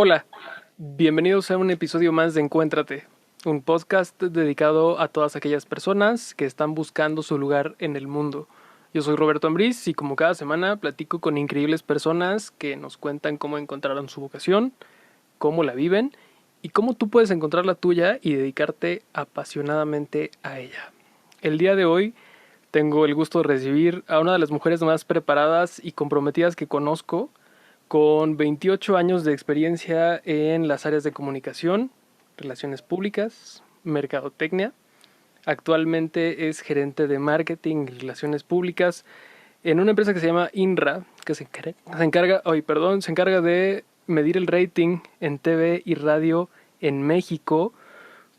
Hola, bienvenidos a un episodio más de Encuéntrate, un podcast dedicado a todas aquellas personas que están buscando su lugar en el mundo. Yo soy Roberto Ambriz y como cada semana platico con increíbles personas que nos cuentan cómo encontraron su vocación, cómo la viven y cómo tú puedes encontrar la tuya y dedicarte apasionadamente a ella. El día de hoy tengo el gusto de recibir a una de las mujeres más preparadas y comprometidas que conozco, con 28 años de experiencia en las áreas de comunicación, relaciones públicas, mercadotecnia. Actualmente es gerente de marketing y relaciones públicas en una empresa que se llama INRA, que se encarga de medir el rating en TV y radio en México,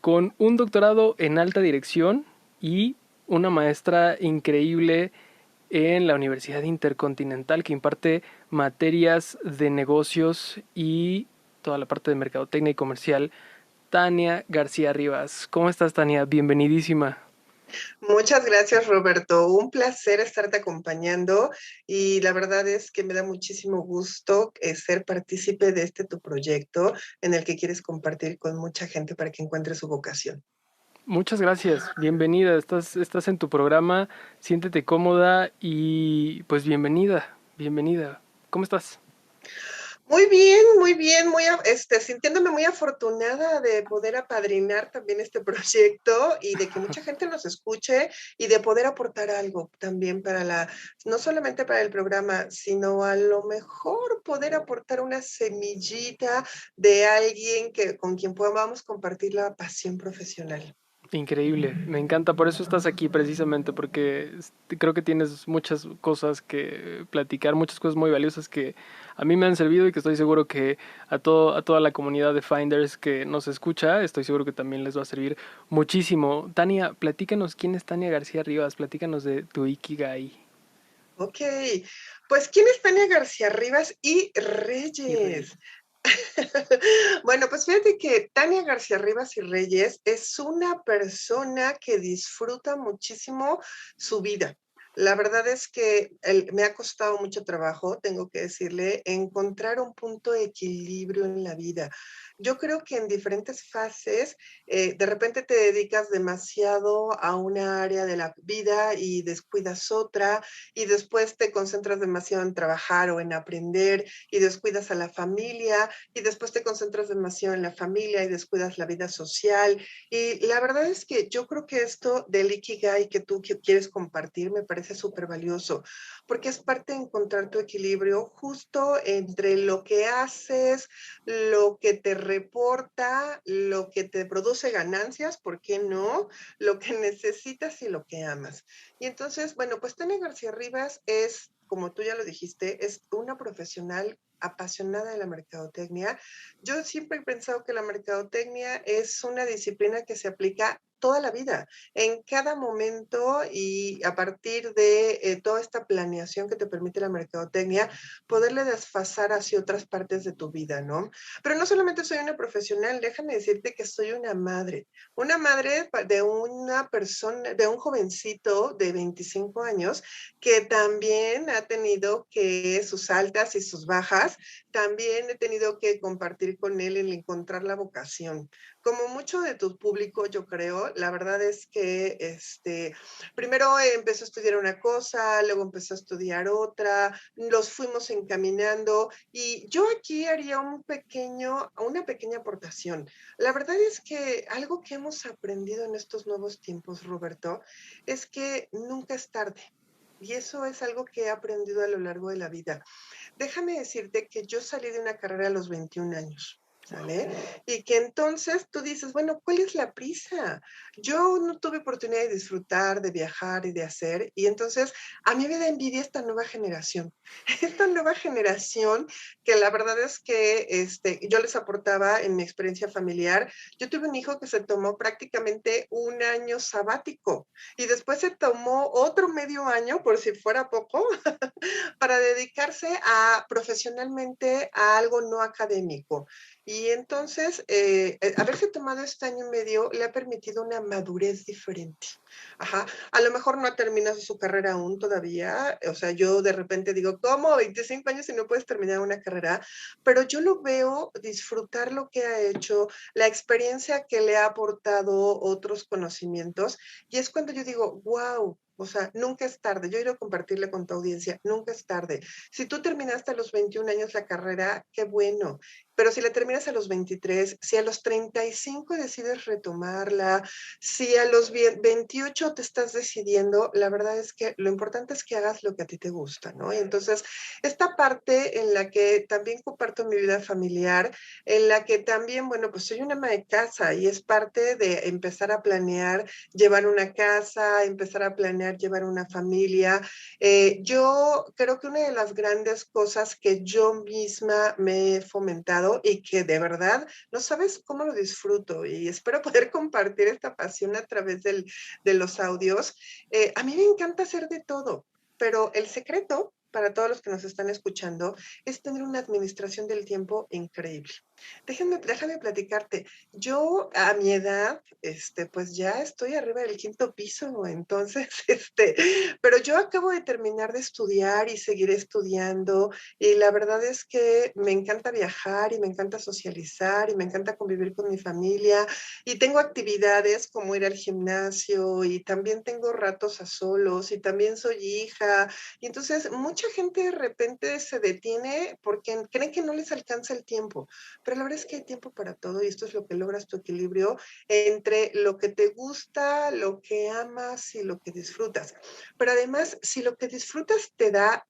con un doctorado en alta dirección y una maestra increíble en la Universidad Intercontinental que imparte materias de negocios y toda la parte de mercadotecnia y comercial. Tania García Rivas. ¿Cómo estás, Tania? Bienvenidísima. Muchas gracias, Roberto. Un placer estarte acompañando y la verdad es que me da muchísimo gusto ser partícipe de este tu proyecto en el que quieres compartir con mucha gente para que encuentre su vocación. Muchas gracias, bienvenida, estás en tu programa, siéntete cómoda y pues bienvenida. ¿Cómo estás? Muy bien, sintiéndome muy afortunada de poder apadrinar también este proyecto y de que mucha gente nos escuche y de poder aportar algo también no solamente para el programa, sino a lo mejor poder aportar una semillita de alguien con quien podamos compartir la pasión profesional. Increíble, me encanta, por eso estás aquí precisamente, porque creo que tienes muchas cosas que platicar, muchas cosas muy valiosas que a mí me han servido y que estoy seguro que a toda la comunidad de Finders que nos escucha, estoy seguro que también les va a servir muchísimo. Tania, platícanos quién es Tania García Rivas, platícanos de tu Ikigai. Ok, pues ¿quién es Tania García Rivas y Y Reyes? Reyes. Bueno, pues fíjate que Tania García Rivas y Reyes es una persona que disfruta muchísimo su vida. La verdad es que me ha costado mucho trabajo, tengo que decirle, encontrar un punto de equilibrio en la vida. Yo creo que en diferentes fases, de repente te dedicas demasiado a una área de la vida y descuidas otra, y después te concentras demasiado en trabajar o en aprender y descuidas a la familia y después te concentras demasiado en la familia y descuidas la vida social. Y la verdad es que yo creo que esto del Ikigai que tú quieres compartir me parece súper valioso, porque es parte de encontrar tu equilibrio justo entre lo que haces, lo que te reporta, lo que te produce ganancias, ¿por qué no? Lo que necesitas y lo que amas. Y entonces, bueno, pues Tania García Rivas es, como tú ya lo dijiste, es una profesional apasionada de la mercadotecnia. Yo siempre he pensado que la mercadotecnia es una disciplina que se aplica toda la vida, en cada momento y a partir de toda esta planeación que te permite la mercadotecnia, poderle desfasar hacia otras partes de tu vida, ¿no? Pero no solamente soy una profesional, déjame decirte que soy una madre de una persona, de un jovencito de 25 años que también ha tenido que sus altas y sus bajas, también he tenido que compartir con él en encontrar la vocación. Como mucho de tu público, yo creo, la verdad es que primero empezó a estudiar una cosa, luego empezó a estudiar otra, los fuimos encaminando y yo aquí haría una pequeña aportación. La verdad es que algo que hemos aprendido en estos nuevos tiempos, Roberto, es que nunca es tarde. Y eso es algo que he aprendido a lo largo de la vida. Déjame decirte que yo salí de una carrera a los 21 años. ¿Sale? Y que entonces tú dices, bueno, ¿cuál es la prisa? Yo no tuve oportunidad de disfrutar, de viajar y de hacer, y entonces a mí me da envidia esta nueva generación. Esta nueva generación que la verdad es que yo les aportaba en mi experiencia familiar, yo tuve un hijo que se tomó prácticamente un año sabático y después se tomó otro medio año, por si fuera poco, para dedicarse profesionalmente a algo no académico. Y entonces, haberse tomado este año y medio le ha permitido una madurez diferente. Ajá. A lo mejor no ha terminado su carrera aún todavía. O sea, yo de repente digo, ¿cómo? 25 años y no puedes terminar una carrera. Pero yo lo veo disfrutar lo que ha hecho, la experiencia que le ha aportado otros conocimientos. Y es cuando yo digo, wow. O sea, nunca es tarde. Yo quiero compartirle con tu audiencia, nunca es tarde. Si tú terminaste a los 21 años la carrera, qué bueno. Pero si la terminas a los 23, si a los 35 decides retomarla, si a los 28 te estás decidiendo, la verdad es que lo importante es que hagas lo que a ti te gusta, ¿no? Y entonces, esta parte en la que también comparto mi vida familiar, en la que también, bueno, pues soy una ama de casa y es parte de empezar a planear llevar una casa, empezar a planear llevar una familia. Yo creo que una de las grandes cosas que yo misma me he fomentado y que de verdad no sabes cómo lo disfruto y espero poder compartir esta pasión a través de los audios. A mí me encanta hacer de todo, pero el secreto para todos los que nos están escuchando es tener una administración del tiempo increíble. Déjame platicarte. Yo a mi edad, pues ya estoy arriba del quinto piso, entonces, pero yo acabo de terminar de estudiar y seguir estudiando y la verdad es que me encanta viajar y me encanta socializar y me encanta convivir con mi familia y tengo actividades como ir al gimnasio y también tengo ratos a solos y también soy hija y entonces mucha gente de repente se detiene porque creen que no les alcanza el tiempo, pero la verdad es que hay tiempo para todo y esto es lo que logras tu equilibrio entre lo que te gusta, lo que amas y lo que disfrutas. Pero además, si lo que disfrutas te da,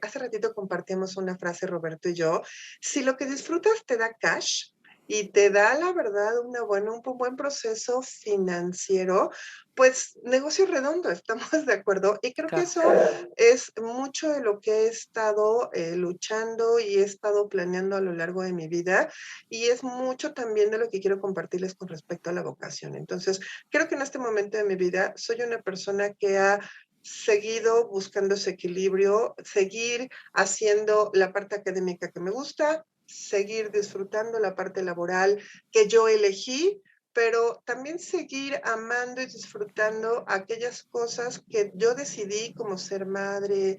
hace ratito compartíamos una frase Roberto y yo, si lo que disfrutas te da cash, y te da, la verdad, un buen proceso financiero, pues negocio redondo, estamos de acuerdo. Y creo que Claro. eso es mucho de lo que he estado luchando y he estado planeando a lo largo de mi vida y es mucho también de lo que quiero compartirles con respecto a la vocación. Entonces, creo que en este momento de mi vida soy una persona que ha seguido buscando ese equilibrio, seguir haciendo la parte académica que me gusta, seguir disfrutando la parte laboral que yo elegí, pero también seguir amando y disfrutando aquellas cosas que yo decidí como ser madre,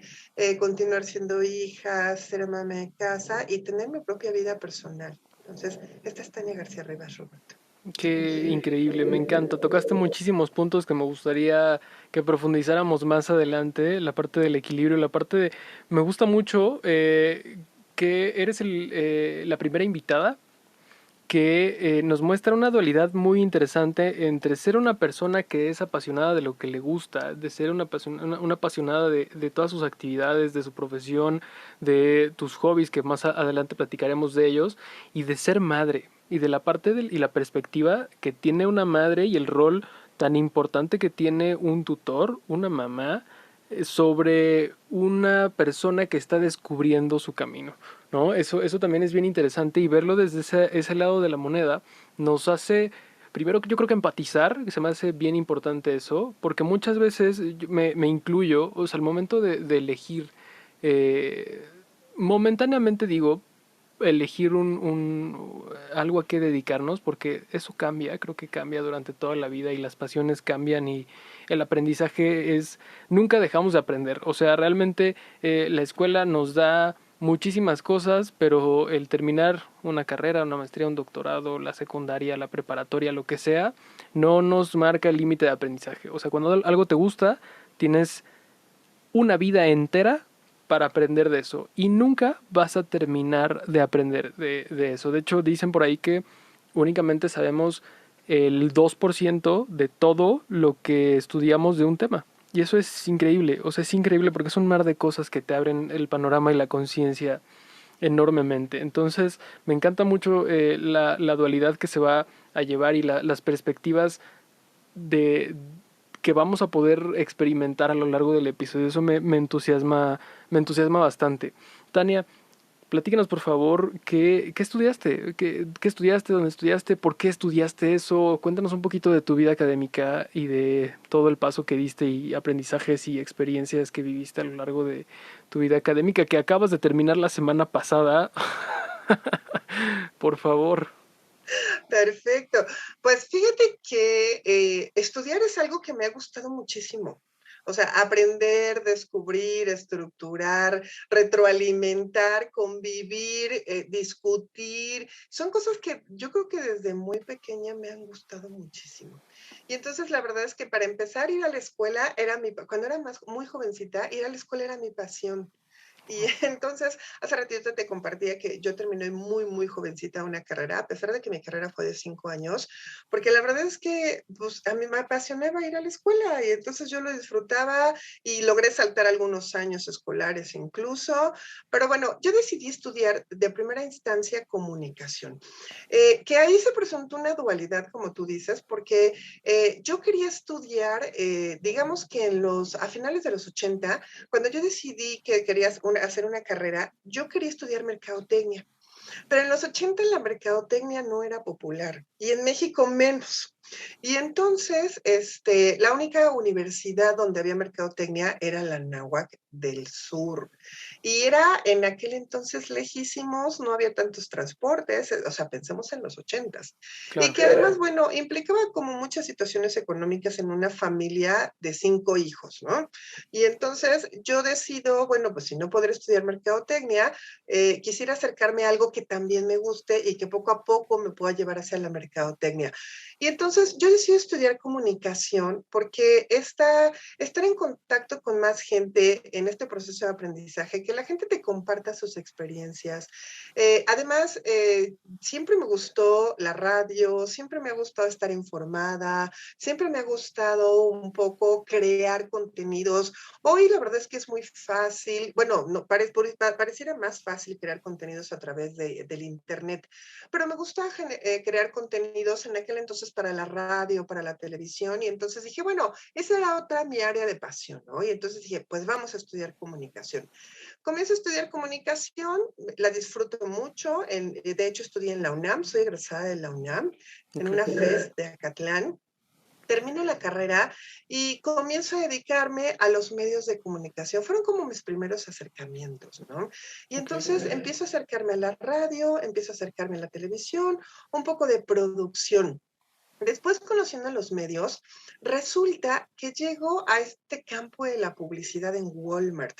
continuar siendo hija, ser mamá de casa y tener mi propia vida personal. Entonces, esta es Tania García Rivas, Roberto. Qué increíble, me encanta. Tocaste muchísimos puntos que me gustaría que profundizáramos más adelante. La parte del equilibrio, la parte de... Me gusta mucho que eres la primera invitada que nos muestra una dualidad muy interesante entre ser una persona que es apasionada de lo que le gusta, de ser una apasionada de todas sus actividades, de su profesión, de tus hobbies, que más adelante platicaremos de ellos, y de ser madre, y de la parte y la perspectiva que tiene una madre y el rol tan importante que tiene un tutor, una mamá, sobre una persona que está descubriendo su camino, ¿no? Eso también es bien interesante y verlo desde ese lado de la moneda nos hace, primero yo creo que empatizar, que se me hace bien importante eso, porque muchas veces me incluyo, o sea, al momento de elegir, eh, momentáneamente digo, elegir algo a qué dedicarnos, porque eso cambia, creo que cambia durante toda la vida y las pasiones cambian y el aprendizaje es, nunca dejamos de aprender, o sea, realmente la escuela nos da muchísimas cosas, pero el terminar una carrera, una maestría, un doctorado, la secundaria, la preparatoria, lo que sea, no nos marca el límite de aprendizaje, o sea, cuando algo te gusta, tienes una vida entera para aprender de eso y nunca vas a terminar de aprender de eso. De hecho, dicen por ahí que únicamente sabemos el 2% de todo lo que estudiamos de un tema. Y eso es increíble, o sea, es increíble porque es un mar de cosas que te abren el panorama y la conciencia enormemente. Entonces, me encanta mucho la dualidad que se va a llevar y las perspectivas de que vamos a poder experimentar a lo largo del episodio. Eso me entusiasma bastante. Tania, platícanos por favor qué estudiaste, qué estudiaste, dónde estudiaste, por qué estudiaste eso. Cuéntanos un poquito de tu vida académica y de todo el paso que diste y aprendizajes y experiencias que viviste a lo largo de tu vida académica que acabas de terminar la semana pasada. Por favor. Perfecto. Pues fíjate que estudiar es algo que me ha gustado muchísimo. O sea, aprender, descubrir, estructurar, retroalimentar, convivir, discutir, son cosas que yo creo que desde muy pequeña me han gustado muchísimo. Y entonces la verdad es que para empezar ir a la escuela cuando era muy jovencita, ir a la escuela era mi pasión. Y entonces, hace ratito te compartía que yo terminé muy jovencita una carrera, a pesar de que mi carrera fue de 5 años, porque la verdad es que pues, a mí me apasionaba ir a la escuela y entonces yo lo disfrutaba y logré saltar algunos años escolares incluso, pero bueno, yo decidí estudiar de primera instancia comunicación, que ahí se presentó una dualidad, como tú dices, porque yo quería estudiar, digamos que a finales de los 80, cuando yo decidí que quería hacer una carrera, yo quería estudiar mercadotecnia, pero en los 80 la mercadotecnia no era popular y en México menos. Y entonces, la única universidad donde había mercadotecnia era la Náhuac del Sur. Y era en aquel entonces lejísimos, no había tantos transportes, o sea, pensemos en los 80s. Y Claro. que además, bueno, implicaba como muchas situaciones económicas en una familia de 5 hijos, ¿no? Y entonces yo decido, bueno, pues si no podré estudiar mercadotecnia, quisiera acercarme a algo que también me guste y que poco a poco me pueda llevar hacia la mercadotecnia. Y entonces yo decidí estudiar comunicación porque estar en contacto con más gente en este proceso de aprendizaje, que la gente te comparta sus experiencias. Además, siempre me gustó la radio, siempre me ha gustado estar informada, siempre me ha gustado un poco crear contenidos. Hoy la verdad es que es muy fácil, bueno, no, pareciera más fácil crear contenidos a través del Internet, pero me gusta crear contenidos en aquel entonces para la radio, para la televisión, y entonces dije, bueno, esa era otra mi área de pasión, ¿no? Y entonces dije, pues vamos a estudiar comunicación. Comienzo a estudiar comunicación, la disfruto mucho, de hecho estudié en la UNAM, soy egresada de la UNAM, en Ok. una FES de Acatlán. Termino la carrera y comienzo a dedicarme a los medios de comunicación. Fueron como mis primeros acercamientos, ¿no? Y Ok. entonces empiezo a acercarme a la radio, empiezo a acercarme a la televisión, un poco de producción. Después, conociendo los medios, resulta que llego a este campo de la publicidad en Walmart.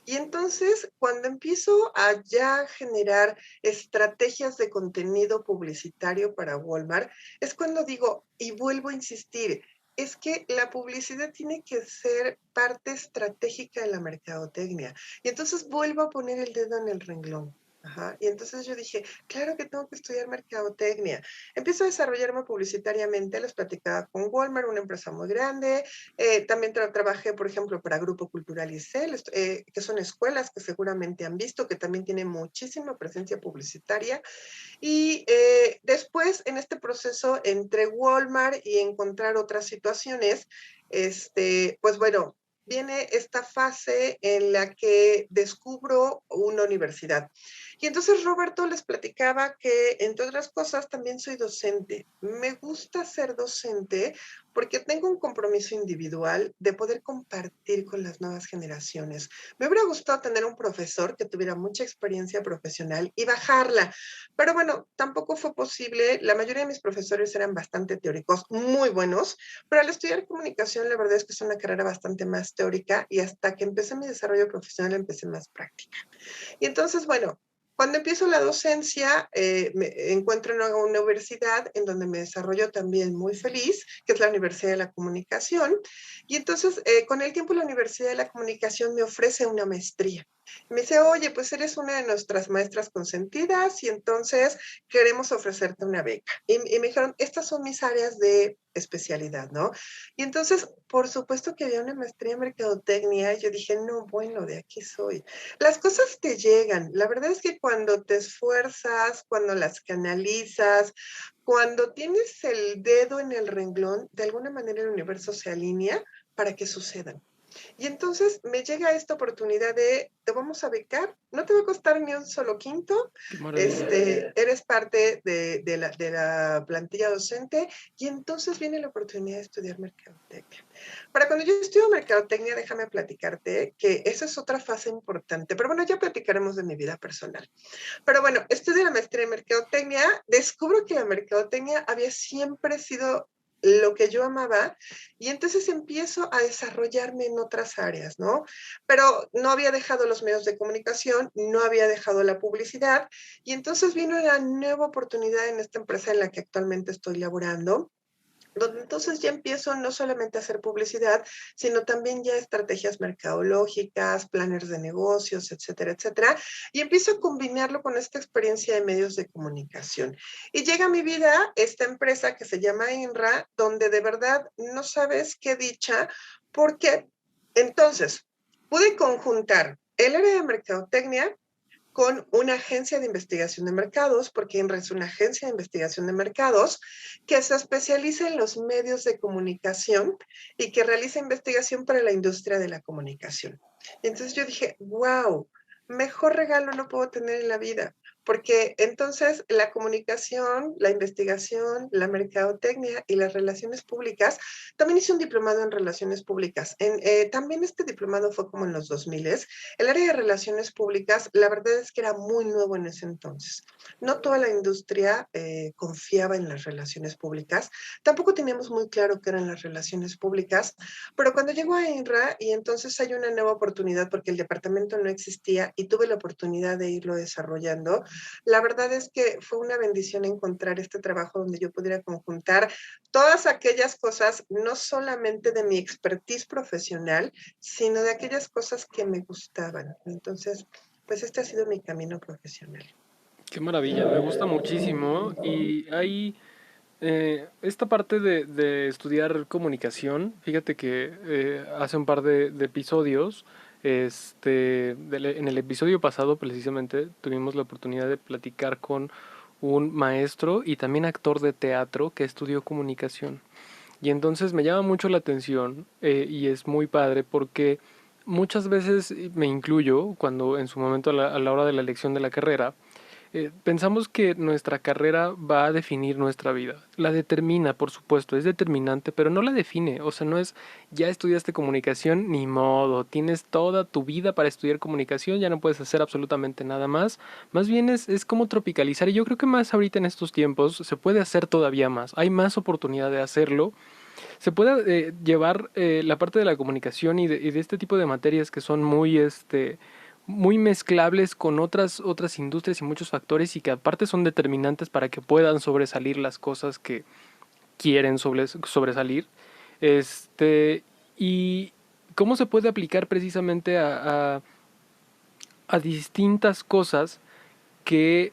Y entonces, cuando empiezo a ya generar estrategias de contenido publicitario para Walmart, es cuando digo, y vuelvo a insistir, es que la publicidad tiene que ser parte estratégica de la mercadotecnia. Y entonces vuelvo a poner el dedo en el renglón. Ajá. Y entonces yo dije, claro que tengo que estudiar mercadotecnia. Empiezo a desarrollarme publicitariamente, les platicaba con Walmart, una empresa muy grande. También trabajé, por ejemplo, para Grupo Cultural ICEL, que son escuelas que seguramente han visto, que también tienen muchísima presencia publicitaria. Y después, en este proceso, entre Walmart y encontrar otras situaciones, pues bueno, viene esta fase en la que descubro una universidad. Y entonces Roberto les platicaba que, entre otras cosas, también soy docente. Me gusta ser docente porque tengo un compromiso individual de poder compartir con las nuevas generaciones. Me hubiera gustado tener un profesor que tuviera mucha experiencia profesional y bajarla, pero bueno, tampoco fue posible. La mayoría de mis profesores eran bastante teóricos, muy buenos, pero al estudiar comunicación, la verdad es que es una carrera bastante más teórica y hasta que empecé mi desarrollo profesional empecé más práctica. Y entonces, bueno, cuando empiezo la docencia, me encuentro en una universidad en donde me desarrollo también muy feliz, que es la Universidad de la Comunicación. Y entonces, con el tiempo, la Universidad de la Comunicación me ofrece una maestría. Me dice, oye, pues eres una de nuestras maestras consentidas y entonces queremos ofrecerte una beca. Y me dijeron, estas son mis áreas de especialidad, ¿no? Y entonces, por supuesto que había una maestría en mercadotecnia y yo dije, no, bueno, de aquí soy. Las cosas te llegan. La verdad es que cuando te esfuerzas, cuando las canalizas, cuando tienes el dedo en el renglón, de alguna manera el universo se alinea para que sucedan. Y entonces me llega esta oportunidad de, te vamos a becar, no te va a costar ni un solo quinto, Qué maravilla. eres parte de la plantilla docente y entonces viene la oportunidad de estudiar mercadotecnia. Para cuando yo estudio mercadotecnia, déjame platicarte que esa es otra fase importante, pero bueno, ya platicaremos de mi vida personal. Pero bueno, estudio la maestría en mercadotecnia, descubro que la mercadotecnia había siempre sido lo que yo amaba y entonces empiezo a desarrollarme en otras áreas, ¿no? Pero no había dejado los medios de comunicación, no había dejado la publicidad y entonces vino una nueva oportunidad en esta empresa en la que actualmente estoy laborando, donde entonces ya empiezo no solamente a hacer publicidad, sino también ya estrategias mercadológicas, planners de negocios, etcétera, etcétera, y empiezo a combinarlo con esta experiencia de medios de comunicación. Y llega a mi vida esta empresa que se llama INRA, donde de verdad no sabes qué dicha, porque entonces pude conjuntar el área de mercadotecnia con una agencia de investigación de mercados, porque INRA es una agencia de investigación de mercados que se especializa en los medios de comunicación y que realiza investigación para la industria de la comunicación. Y entonces yo dije, wow, mejor regalo no puedo tener en la vida, porque entonces la comunicación, la investigación, la mercadotecnia y las relaciones públicas, también hice un diplomado en relaciones públicas. También este diplomado fue como en los 2000. El área de relaciones públicas, la verdad es que era muy nuevo en ese entonces. No toda la industria confiaba en las relaciones públicas. Tampoco teníamos muy claro qué eran las relaciones públicas, pero cuando llegó a INRA y entonces hay una nueva oportunidad porque el departamento no existía y tuve la oportunidad de irlo desarrollando, la verdad es que fue una bendición encontrar este trabajo donde yo pudiera conjuntar todas aquellas cosas, no solamente de mi expertise profesional, sino de aquellas cosas que me gustaban. Entonces, pues este ha sido mi camino profesional. Qué maravilla, me gusta muchísimo. Y hay esta parte de estudiar comunicación. Fíjate que hace un par de episodios, en el episodio pasado precisamente tuvimos la oportunidad de platicar con un maestro y también actor de teatro que estudió comunicación. Y entonces me llama mucho la atención y es muy padre porque muchas veces me incluyo cuando en su momento a la hora de la elección de la carrera, pensamos que nuestra carrera va a definir nuestra vida. La determina, por supuesto, es determinante, pero no la define. O sea, no es ya estudiaste comunicación, ni modo. Tienes toda tu vida para estudiar comunicación, ya no puedes hacer absolutamente nada más. Más bien es como tropicalizar. Y yo creo que más ahorita en estos tiempos se puede hacer todavía más. Hay más oportunidad de hacerlo. Se puede llevar la parte de la comunicación y de este tipo de materias que son muy muy mezclables con otras industrias y muchos factores y que aparte son determinantes para que puedan sobresalir las cosas que quieren sobresalir. Y cómo se puede aplicar precisamente a distintas cosas que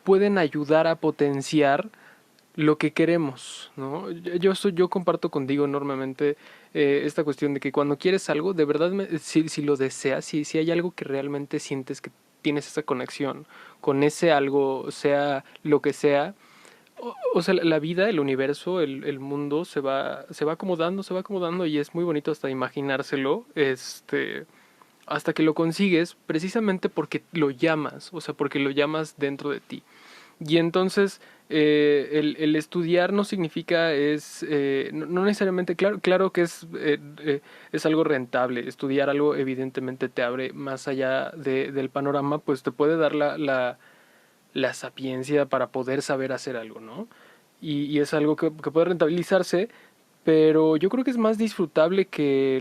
pueden ayudar a potenciar lo que queremos, ¿no? Yo comparto contigo enormemente esta cuestión de que cuando quieres algo, de verdad, si lo deseas, si hay algo que realmente sientes que tienes esa conexión con ese algo, sea lo que sea, o sea, la vida, el universo, el mundo se va acomodando y es muy bonito hasta imaginárselo, hasta que lo consigues, precisamente porque lo llamas, o sea, porque lo llamas dentro de ti. Y entonces el estudiar no significa no necesariamente, claro que es algo rentable. Estudiar algo evidentemente te abre más allá del panorama, pues te puede dar la sapiencia para poder saber hacer algo, ¿no? Y es algo que puede rentabilizarse, pero yo creo que es más disfrutable que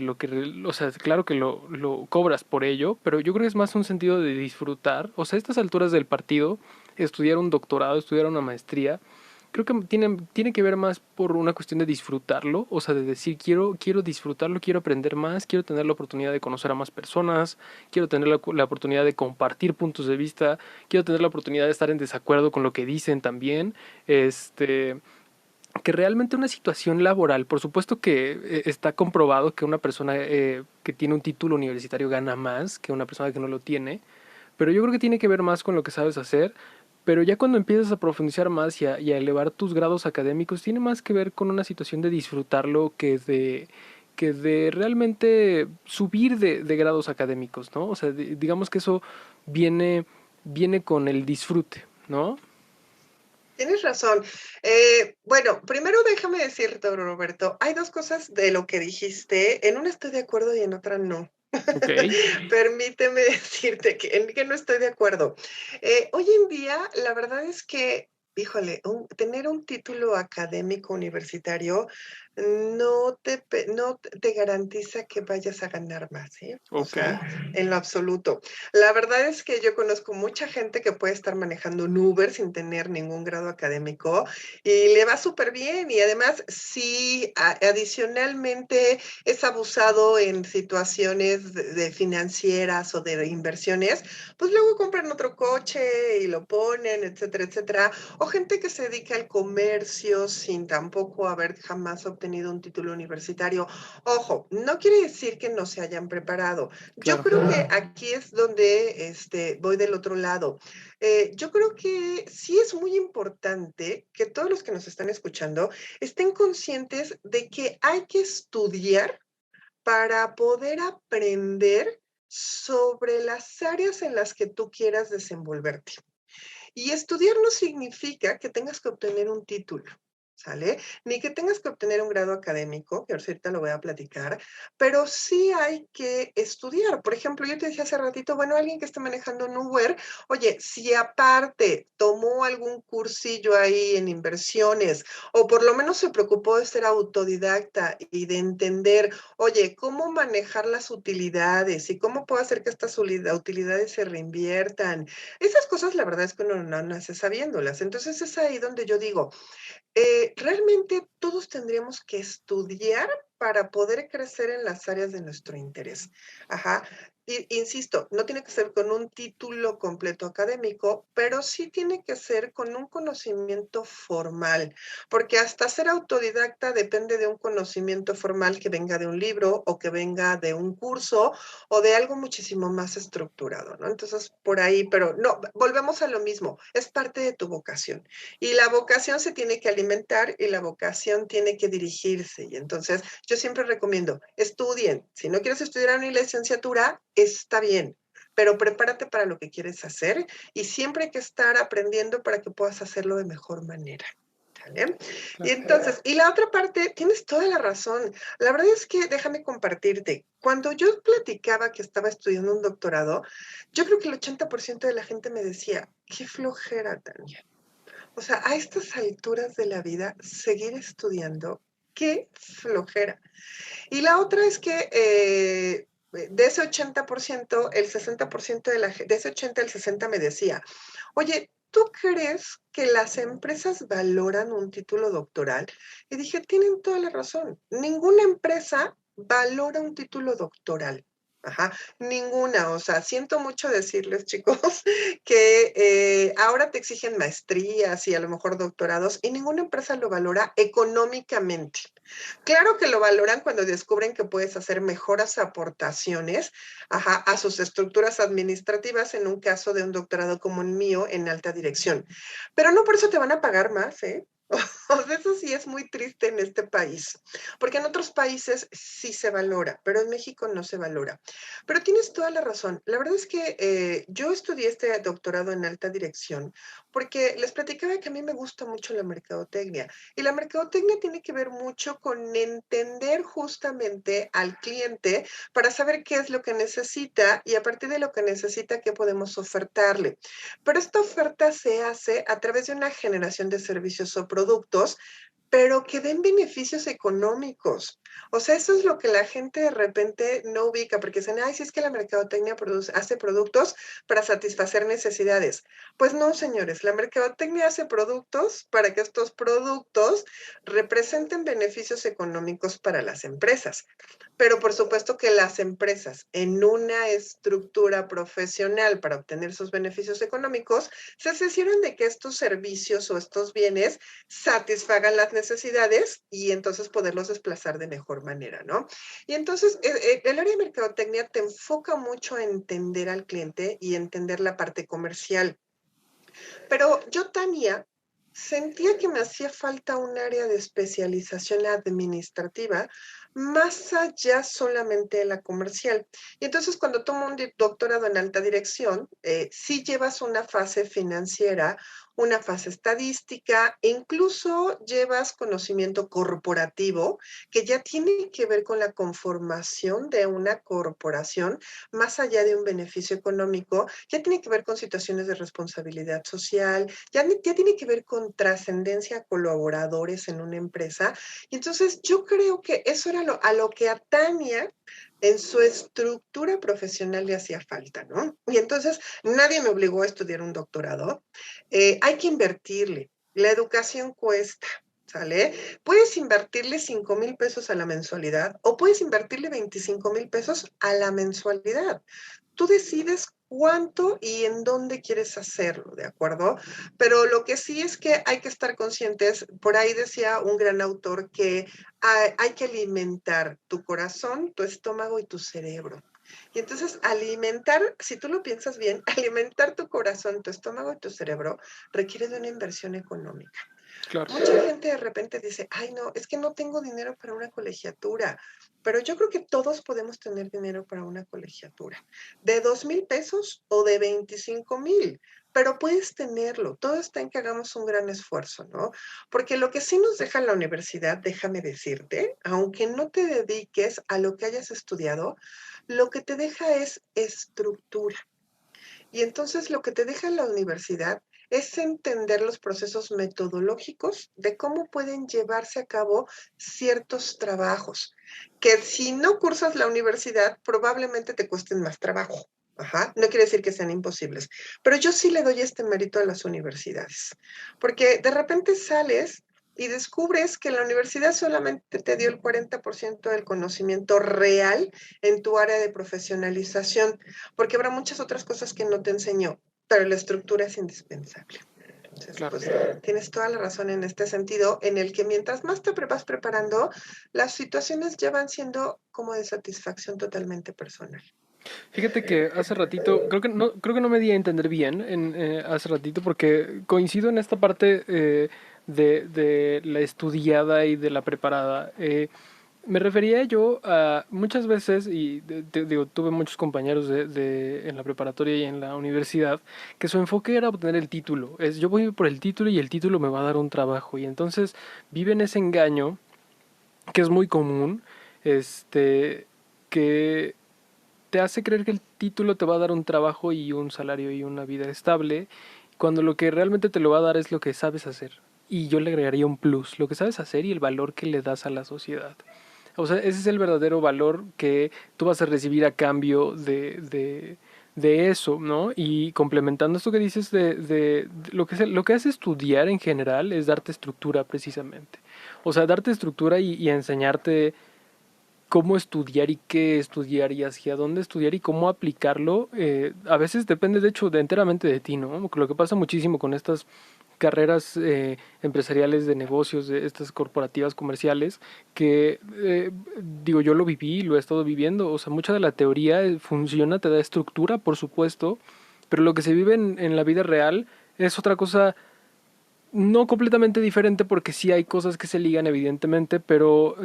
o sea, claro que lo cobras por ello, pero yo creo que es más un sentido de disfrutar. O sea, a estas alturas del partido, estudiar un doctorado, estudiar una maestría, creo que tiene que ver más por una cuestión de disfrutarlo, o sea, de decir, quiero disfrutarlo, quiero aprender más, quiero tener la oportunidad de conocer a más personas, quiero tener la oportunidad de compartir puntos de vista, quiero tener la oportunidad de estar en desacuerdo con lo que dicen también, que realmente una situación laboral, por supuesto que está comprobado que una persona que tiene un título universitario gana más que una persona que no lo tiene, pero yo creo que tiene que ver más con lo que sabes hacer, pero ya cuando empiezas a profundizar más y a elevar tus grados académicos, tiene más que ver con una situación de disfrutarlo que de realmente subir de grados académicos, ¿no? O sea, digamos que eso viene, viene con el disfrute, ¿no? Tienes razón. Bueno, primero déjame decirte, Roberto, hay dos cosas de lo que dijiste. En una estoy de acuerdo y en otra no. Ok, Permíteme decirte que no estoy de acuerdo. Hoy en día, la verdad es que, híjole, tener un título académico universitario no te garantiza que vayas a ganar más, ¿eh? O ok, sea, en lo absoluto. La verdad es que yo conozco mucha gente que puede estar manejando un Uber sin tener ningún grado académico y le va súper bien. Y además, si adicionalmente es abusado en situaciones de financieras o de inversiones, pues luego compran otro coche y lo ponen, etcétera, etcétera. O gente que se dedica al comercio sin tampoco haber jamás obtenido un título universitario. Ojo, no quiere decir que no se hayan preparado. Yo claro, creo que aquí es donde voy del otro lado. Yo creo que sí es muy importante que todos los que nos están escuchando estén conscientes de que hay que estudiar para poder aprender sobre las áreas en las que tú quieras desenvolverte. Y estudiar no significa que tengas que obtener un título, ¿sale? Ni que tengas que obtener un grado académico, que ahorita lo voy a platicar, pero sí hay que estudiar. Por ejemplo, yo te decía hace ratito, bueno, alguien que esté manejando un Uber, oye, si aparte tomó algún cursillo ahí en inversiones, o por lo menos se preocupó de ser autodidacta y de entender, oye, cómo manejar las utilidades y cómo puedo hacer que estas utilidades se reinviertan. Esas cosas, la verdad es que uno no nace sabiéndolas. Entonces es ahí donde yo digo, realmente todos tendríamos que estudiar para poder crecer en las áreas de nuestro interés. Ajá. Insisto, no tiene que ser con un título completo académico, pero sí tiene que ser con un conocimiento formal, porque hasta ser autodidacta depende de un conocimiento formal que venga de un libro o que venga de un curso o de algo muchísimo más estructurado, ¿no? Entonces, por ahí, pero no, volvemos a lo mismo, es parte de tu vocación. Y la vocación se tiene que alimentar y la vocación tiene que dirigirse. Y entonces yo siempre recomiendo, estudien. Si no quieres estudiar una licenciatura, está bien, pero prepárate para lo que quieres hacer y siempre hay que estar aprendiendo para que puedas hacerlo de mejor manera. ¿Sale? Y claro. entonces, y la otra parte, tienes toda la razón. La verdad es que déjame compartirte. Cuando yo platicaba que estaba estudiando un doctorado, yo creo que el 80% de la gente me decía, qué flojera, Tania. O sea, a estas alturas de la vida, seguir estudiando, qué flojera. Y la otra es que de ese 80%, el 60% de ese 80, el 60 me decía, oye, ¿tú crees que las empresas valoran un título doctoral? Y dije, tienen toda la razón. Ninguna empresa valora un título doctoral. Ajá, ninguna. O sea, siento mucho decirles, chicos, que ahora te exigen maestrías y a lo mejor doctorados y ninguna empresa lo valora económicamente. Claro que lo valoran cuando descubren que puedes hacer mejoras aportaciones, ajá, a sus estructuras administrativas en un caso de un doctorado como el mío en alta dirección. Pero no por eso te van a pagar más, ¿eh? O sea, eso sí es muy triste en este país, porque en otros países sí se valora, pero en México no se valora. Pero tienes toda la razón. La verdad es que yo estudié este doctorado en alta dirección porque les platicaba que a mí me gusta mucho la mercadotecnia y la mercadotecnia tiene que ver mucho con entender justamente al cliente para saber qué es lo que necesita y a partir de lo que necesita, qué podemos ofertarle. Pero esta oferta se hace a través de una generación de servicios o productos, pero que den beneficios económicos. O sea, eso es lo que la gente de repente no ubica, porque dicen, ay, si es que la mercadotecnia hace productos para satisfacer necesidades. Pues no, señores, la mercadotecnia hace productos para que estos productos representen beneficios económicos para las empresas. Pero por supuesto que las empresas en una estructura profesional para obtener sus beneficios económicos se aseguran de que estos servicios o estos bienes satisfagan las necesidades y entonces poderlos desplazar de mejor manera, ¿no? Y entonces el área de mercadotecnia te enfoca mucho a entender al cliente y entender la parte comercial. Pero yo, Tania, sentía que me hacía falta un área de especialización administrativa más allá solamente de la comercial. Y entonces cuando tomo un doctorado en alta dirección, sí llevas una fase financiera, una fase estadística, e incluso llevas conocimiento corporativo que ya tiene que ver con la conformación de una corporación, más allá de un beneficio económico, ya tiene que ver con situaciones de responsabilidad social, ya tiene que ver con trascendencia a colaboradores en una empresa. Y entonces yo creo que eso era a lo que a Tania en su estructura profesional le hacía falta, ¿no? Y entonces nadie me obligó a estudiar un doctorado. Hay que invertirle. La educación cuesta, ¿sale? Puedes invertirle 5,000 pesos a la mensualidad o puedes invertirle 25,000 pesos a la mensualidad. Tú decides cuánto y en dónde quieres hacerlo, ¿de acuerdo? Pero lo que sí es que hay que estar conscientes, por ahí decía un gran autor que hay que alimentar tu corazón, tu estómago y tu cerebro. Y entonces alimentar, si tú lo piensas bien, alimentar tu corazón, tu estómago y tu cerebro requiere de una inversión económica. Claro. Mucha gente de repente dice, ay no, es que no tengo dinero para una colegiatura, pero yo creo que todos podemos tener dinero para una colegiatura, de 2,000 pesos o de 25,000, pero puedes tenerlo, todo está en que hagamos un gran esfuerzo, ¿no? Porque lo que sí nos deja la universidad, déjame decirte, aunque no te dediques a lo que hayas estudiado, lo que te deja es estructura. Y entonces lo que te deja la universidad es entender los procesos metodológicos de cómo pueden llevarse a cabo ciertos trabajos, que si no cursas la universidad probablemente te cuesten más trabajo. Ajá, no quiere decir que sean imposibles, pero yo sí le doy este mérito a las universidades, porque de repente sales y descubres que la universidad solamente te dio el 40% del conocimiento real en tu área de profesionalización, porque habrá muchas otras cosas que no te enseñó, pero la estructura es indispensable. Entonces, Claro. pues tienes toda la razón en este sentido, en el que mientras más te vas preparando, las situaciones ya van siendo como de satisfacción totalmente personal. Fíjate que hace ratito, creo que no me di a entender bien hace ratito, porque coincido en esta parte de la estudiada y de la preparada. Me refería yo a muchas veces, y digo, tuve muchos compañeros en la preparatoria y en la universidad, que su enfoque era obtener el título. Es, yo voy por el título y el título me va a dar un trabajo. Y entonces viven ese engaño que es muy común, este, que te hace creer que el título te va a dar un trabajo y un salario y una vida estable, cuando lo que realmente te lo va a dar es lo que sabes hacer. Y yo le agregaría un plus, lo que sabes hacer y el valor que le das a la sociedad. O sea, ese es el verdadero valor que tú vas a recibir a cambio de eso, ¿no? Y complementando esto que dices de lo que hace estudiar en general es darte estructura precisamente. O sea, darte estructura y enseñarte cómo estudiar y qué estudiar y hacia dónde estudiar y cómo aplicarlo, a veces depende de hecho enteramente de ti, ¿no? Lo que pasa muchísimo con estas carreras empresariales de negocios, de estas corporativas comerciales, que digo, yo lo viví, lo he estado viviendo, o sea, mucha de la teoría funciona, te da estructura, por supuesto, pero lo que se vive en la vida real es otra cosa no completamente diferente porque sí hay cosas que se ligan evidentemente, pero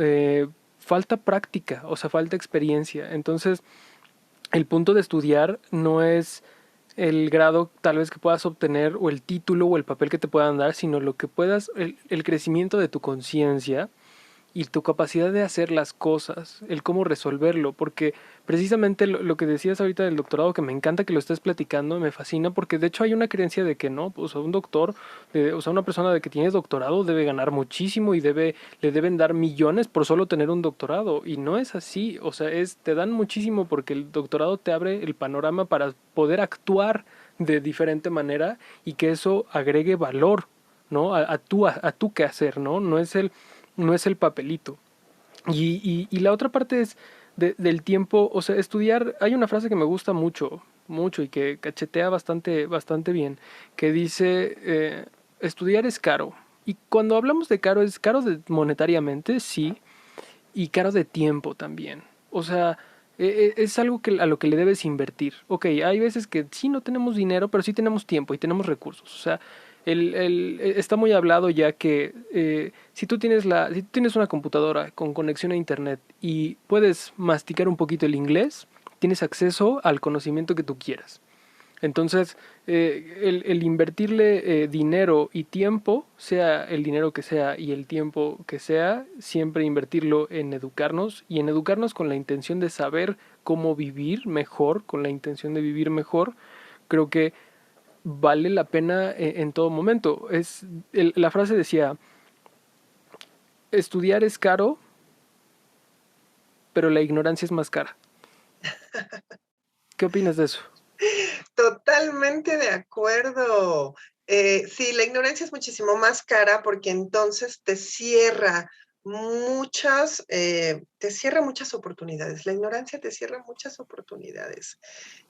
falta práctica, o sea, falta experiencia. Entonces, el punto de estudiar no es el grado tal vez que puedas obtener o el título o el papel que te puedan dar, sino lo que puedas, el crecimiento de tu conciencia y tu capacidad de hacer las cosas, el cómo resolverlo, porque precisamente lo que decías ahorita del doctorado, que me encanta que lo estés platicando, me fascina, porque de hecho hay una creencia de que no, pues un doctor, o sea, una persona de que tiene doctorado debe ganar muchísimo y le deben dar millones por solo tener un doctorado, y no es así, o sea, te dan muchísimo porque el doctorado te abre el panorama para poder actuar de diferente manera y que eso agregue valor, ¿no? A tu quehacer, ¿no? No es el papelito. Y la otra parte es del tiempo, o sea, estudiar, hay una frase que me gusta mucho, mucho y que cachetea bastante bien, que dice, estudiar es caro. Y cuando hablamos de caro, es caro monetariamente, sí, y caro de tiempo también. O sea, es algo a lo que le debes invertir. Ok, hay veces que sí no tenemos dinero, pero sí tenemos tiempo y tenemos recursos. O sea, Está muy hablado ya que si tú tienes una computadora con conexión a internet y puedes masticar un poquito el inglés, tienes acceso al conocimiento que tú quieras. Entonces, el invertirle dinero y tiempo, sea el dinero que sea y el tiempo que sea, siempre invertirlo en educarnos y en educarnos con la intención de saber cómo vivir mejor, con la intención de vivir mejor, creo que vale la pena en todo momento. La frase decía, estudiar es caro, pero la ignorancia es más cara. ¿Qué opinas de eso? Totalmente de acuerdo. Sí, la ignorancia es muchísimo más cara porque entonces te cierra muchas oportunidades. La ignorancia te cierra muchas oportunidades.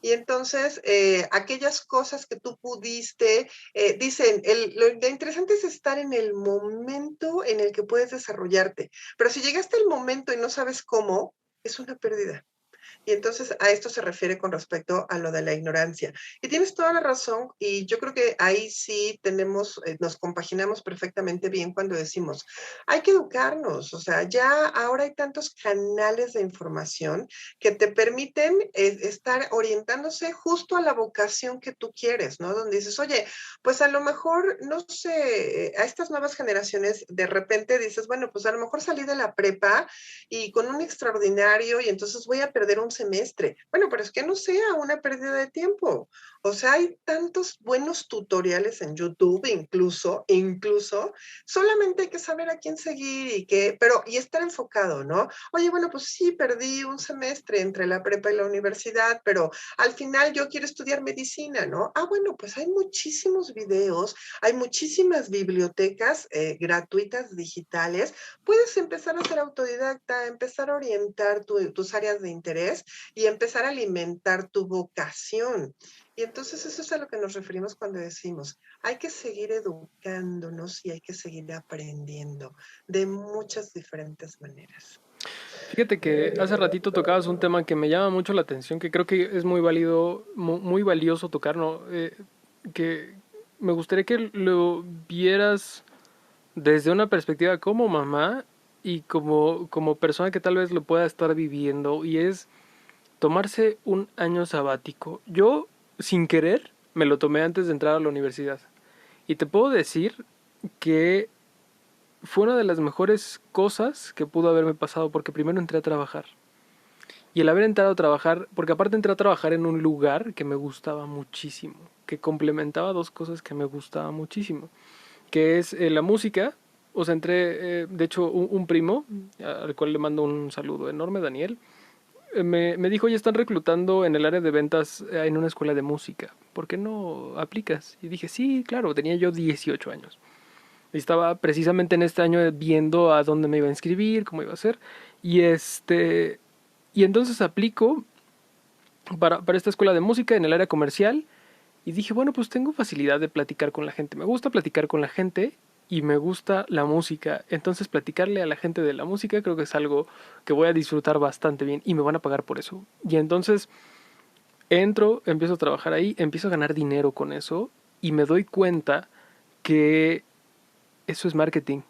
Y entonces, aquellas cosas que tú pudiste, dicen, lo interesante es estar en el momento en el que puedes desarrollarte. Pero si llegaste al momento y no sabes cómo, es una pérdida. Y entonces a esto se refiere con respecto a lo de la ignorancia. Y tienes toda la razón, y yo creo que ahí sí nos compaginamos perfectamente bien cuando decimos, hay que educarnos, o sea, ya ahora hay tantos canales de información que te permiten estar orientándose justo a la vocación que tú quieres, ¿no? Donde dices, oye, pues a lo mejor, no sé, a estas nuevas generaciones de repente dices, bueno, pues a lo mejor salí de la prepa y con un extraordinario y entonces voy a perder un semestre. Bueno, pero es que no sea una pérdida de tiempo. O sea, hay tantos buenos tutoriales en YouTube, incluso, solamente hay que saber a quién seguir y estar enfocado, ¿no? Oye, bueno, pues sí, perdí un semestre entre la prepa y la universidad, pero al final yo quiero estudiar medicina, ¿no? Ah, bueno, pues hay muchísimos videos, hay muchísimas bibliotecas gratuitas digitales. Puedes empezar a ser autodidacta, empezar a orientar tus áreas de interés y empezar a alimentar tu vocación. Y entonces eso es a lo que nos referimos cuando decimos, hay que seguir educándonos y hay que seguir aprendiendo de muchas diferentes maneras. Fíjate que hace ratito tocabas un tema que me llama mucho la atención, que creo que es muy válido, muy valioso tocar, ¿no? Que me gustaría que lo vieras desde una perspectiva como mamá y como persona que tal vez lo pueda estar viviendo, y es tomarse un año sabático. Yo, sin querer, me lo tomé antes de entrar a la universidad. Y te puedo decir que fue una de las mejores cosas que pudo haberme pasado porque primero entré a trabajar. Y el haber entrado a trabajar, porque aparte entré a trabajar en un lugar que me gustaba muchísimo, que complementaba dos cosas que me gustaba muchísimo, que es la música. O sea, entré, de hecho, un primo, al cual le mando un saludo enorme, Daniel, me dijo, oye, están reclutando en el área de ventas en una escuela de música. ¿Por qué no aplicas? Y dije, sí, claro, tenía yo 18 años. Estaba precisamente en este año viendo a dónde me iba a inscribir, cómo iba a ser. Y y entonces aplico para esta escuela de música en el área comercial. Y dije, bueno, pues tengo facilidad de platicar con la gente. Me gusta platicar con la gente y me gusta la música. Entonces platicarle a la gente de la música creo que es algo que voy a disfrutar bastante bien y me van a pagar por eso. Y entonces entro, empiezo a trabajar ahí, empiezo a ganar dinero con eso y me doy cuenta que eso es marketing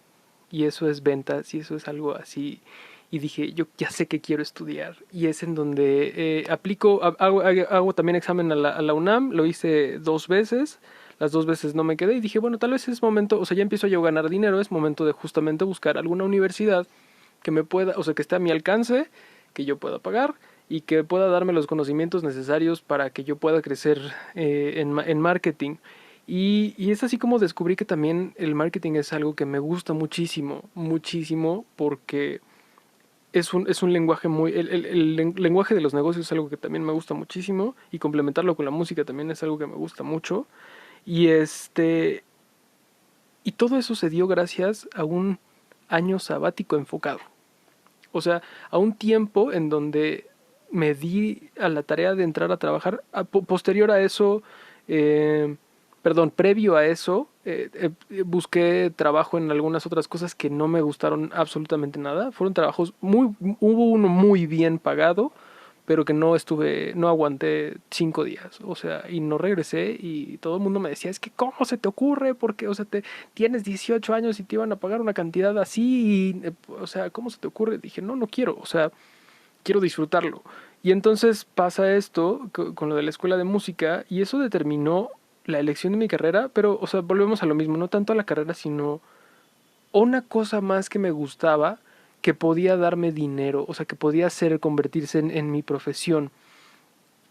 y eso es ventas y eso es algo así. Y dije, yo ya sé que quiero estudiar. Y es en donde hago también examen a la UNAM, lo hice 2 veces. Las 2 veces no me quedé y dije, bueno, tal vez es momento, o sea, ya empiezo yo a ganar dinero, es momento de justamente buscar alguna universidad que me pueda, o sea, que esté a mi alcance, que yo pueda pagar y que pueda darme los conocimientos necesarios para que yo pueda crecer en marketing. Y es así como descubrí que también el marketing es algo que me gusta muchísimo, muchísimo, porque es un lenguaje muy... El lenguaje de los negocios es algo que también me gusta muchísimo y complementarlo con la música también es algo que me gusta mucho. Y y todo eso se dio gracias a un año sabático enfocado. O sea, a un tiempo en donde me di a la tarea de entrar a trabajar. Posterior a eso, eh, perdón, previo a eso, busqué trabajo en algunas otras cosas que no me gustaron absolutamente nada. Fueron trabajos hubo uno muy bien pagado, pero que no aguanté 5 días, o sea, y no regresé y todo el mundo me decía, es que ¿cómo se te ocurre? Porque, o sea, tienes 18 años y te iban a pagar una cantidad así, y, o sea, ¿cómo se te ocurre? Dije, no quiero, o sea, quiero disfrutarlo. Y entonces pasa esto con lo de la escuela de música y eso determinó la elección de mi carrera, pero, o sea, volvemos a lo mismo, no tanto a la carrera, sino una cosa más que me gustaba, que podía darme dinero, o sea, que podía convertirse en mi profesión.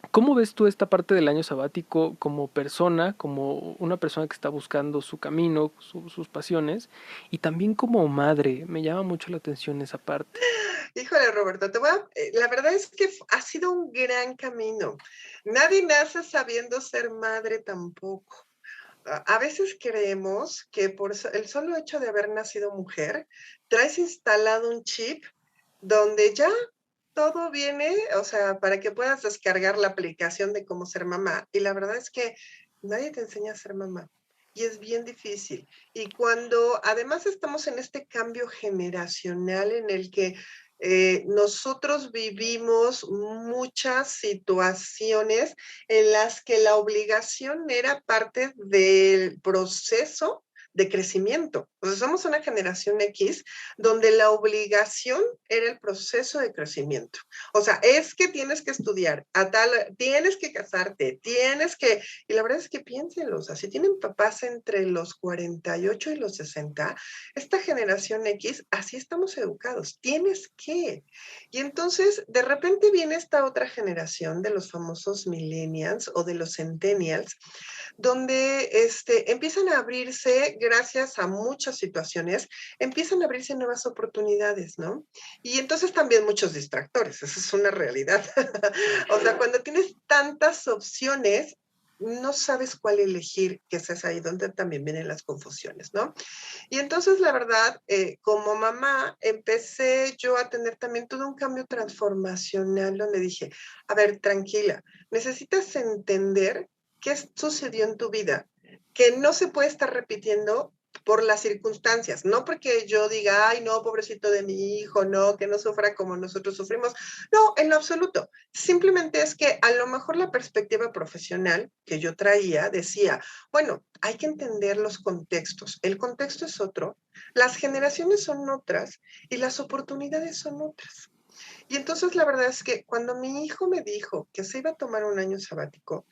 ¿Cómo ves tú esta parte del año sabático como persona, como una persona que está buscando su camino, sus pasiones, y también como madre? Me llama mucho la atención esa parte. Híjole, Roberto, la verdad es que ha sido un gran camino. Nadie nace sabiendo ser madre tampoco. A veces creemos que el solo hecho de haber nacido mujer, traes instalado un chip donde ya todo viene, o sea, para que puedas descargar la aplicación de cómo ser mamá. Y la verdad es que nadie te enseña a ser mamá. Y es bien difícil. Y cuando además estamos en este cambio generacional en el que nosotros vivimos muchas situaciones en las que la obligación era parte del proceso de crecimiento. O sea, somos una generación X donde la obligación era el proceso de crecimiento. O sea, es que tienes que estudiar, tienes que casarte, y la verdad es que piénsenlo, o sea, si tienen papás entre los 48 y los 60, esta generación X, así estamos educados, tienes que. Y entonces, de repente viene esta otra generación de los famosos millennials o de los centennials, donde empiezan a abrirse, gracias a muchas situaciones, empiezan a abrirse nuevas oportunidades, ¿no? Y entonces también muchos distractores, esa es una realidad. O sea, cuando tienes tantas opciones, no sabes cuál elegir, que es ahí donde también vienen las confusiones, ¿no? Y entonces, la verdad, como mamá, empecé yo a tener también todo un cambio transformacional donde dije, a ver, tranquila, necesitas entender qué sucedió en tu vida, que no se puede estar repitiendo por las circunstancias, no porque yo diga, ay, no, pobrecito de mi hijo, no, que no sufra como nosotros sufrimos, no, en lo absoluto, simplemente es que a lo mejor la perspectiva profesional que yo traía decía, bueno, hay que entender los contextos, el contexto es otro, las generaciones son otras y las oportunidades son otras. Y entonces la verdad es que cuando mi hijo me dijo que se iba a tomar un año sabático,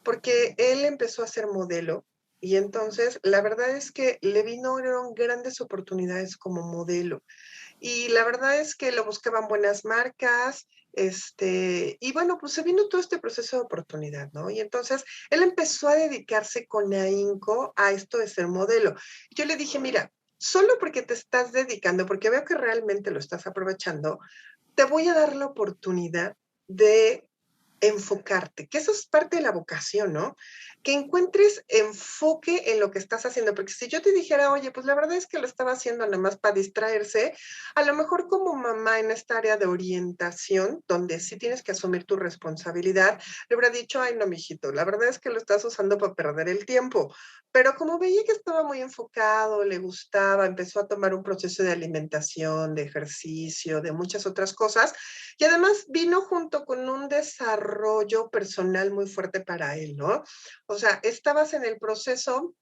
porque él empezó a ser modelo y entonces la verdad es que le vinieron grandes oportunidades como modelo. Y la verdad es que lo buscaban buenas marcas, y bueno, pues se vino todo este proceso de oportunidad, ¿no? Y entonces él empezó a dedicarse con ahínco a esto de ser modelo. Yo le dije, mira, solo porque te estás dedicando, porque veo que realmente lo estás aprovechando, te voy a dar la oportunidad de enfocarte, que eso es parte de la vocación, ¿no? Que encuentres enfoque en lo que estás haciendo, porque si yo te dijera, oye, pues la verdad es que lo estaba haciendo nada más para distraerse, a lo mejor como mamá en esta área de orientación, donde sí tienes que asumir tu responsabilidad, le hubiera dicho, ay, no, mijito, la verdad es que lo estás usando para perder el tiempo. Pero como veía que estaba muy enfocado, le gustaba, empezó a tomar un proceso de alimentación, de ejercicio, de muchas otras cosas, y además vino junto con un desarrollo personal muy fuerte para él, ¿no? O sea, estabas en el proceso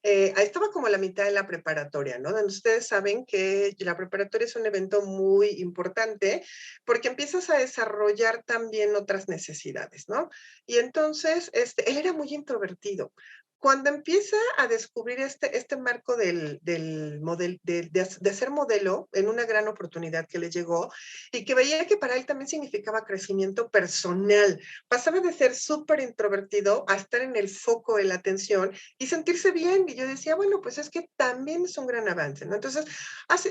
estaba como a la mitad de la preparatoria, ¿no? Donde ustedes saben que la preparatoria es un evento muy importante porque empiezas a desarrollar también otras necesidades, ¿no? Y entonces, él era muy introvertido. Cuando empieza a descubrir este marco de ser modelo en una gran oportunidad que le llegó y que veía que para él también significaba crecimiento personal, pasaba de ser súper introvertido a estar en el foco de la atención y sentirse bien. Y yo decía, bueno, pues es que también es un gran avance, ¿no? Entonces,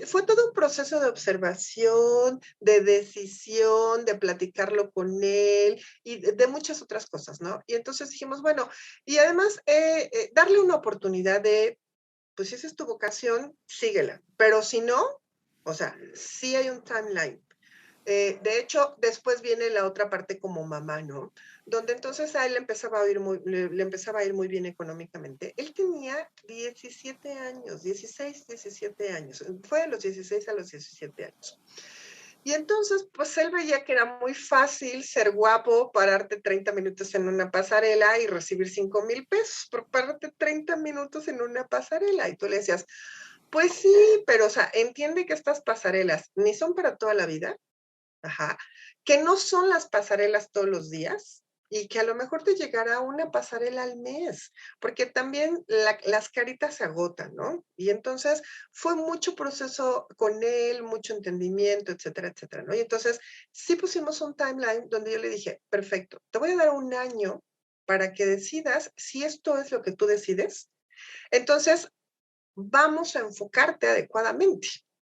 fue todo un proceso de observación, de decisión, de platicarlo con él y de muchas otras cosas, ¿no? Y entonces dijimos, bueno, y además darle una oportunidad de, pues si esa es tu vocación, síguela, pero si no, o sea, sí hay un timeline. De hecho, después viene la otra parte como mamá, ¿no? Donde entonces a él le empezaba a ir muy bien económicamente. Él tenía 17 años, 16, 17 años. Fue de los 16 a los 17 años. Y entonces, pues él veía que era muy fácil ser guapo, pararte 30 minutos en una pasarela y recibir 5,000 pesos por pararte 30 minutos en una pasarela. Y tú le decías, pues sí, pero o sea, entiende que estas pasarelas ni son para toda la vida, ajá, que no son las pasarelas todos los días y que a lo mejor te llegará una pasarela al mes, porque también las caritas se agotan, ¿no? Y entonces fue mucho proceso con él, mucho entendimiento, etcétera, etcétera, ¿no? Y entonces sí pusimos un timeline donde yo le dije, perfecto, te voy a dar un año para que decidas si esto es lo que tú decides. Entonces, vamos a enfocarte adecuadamente,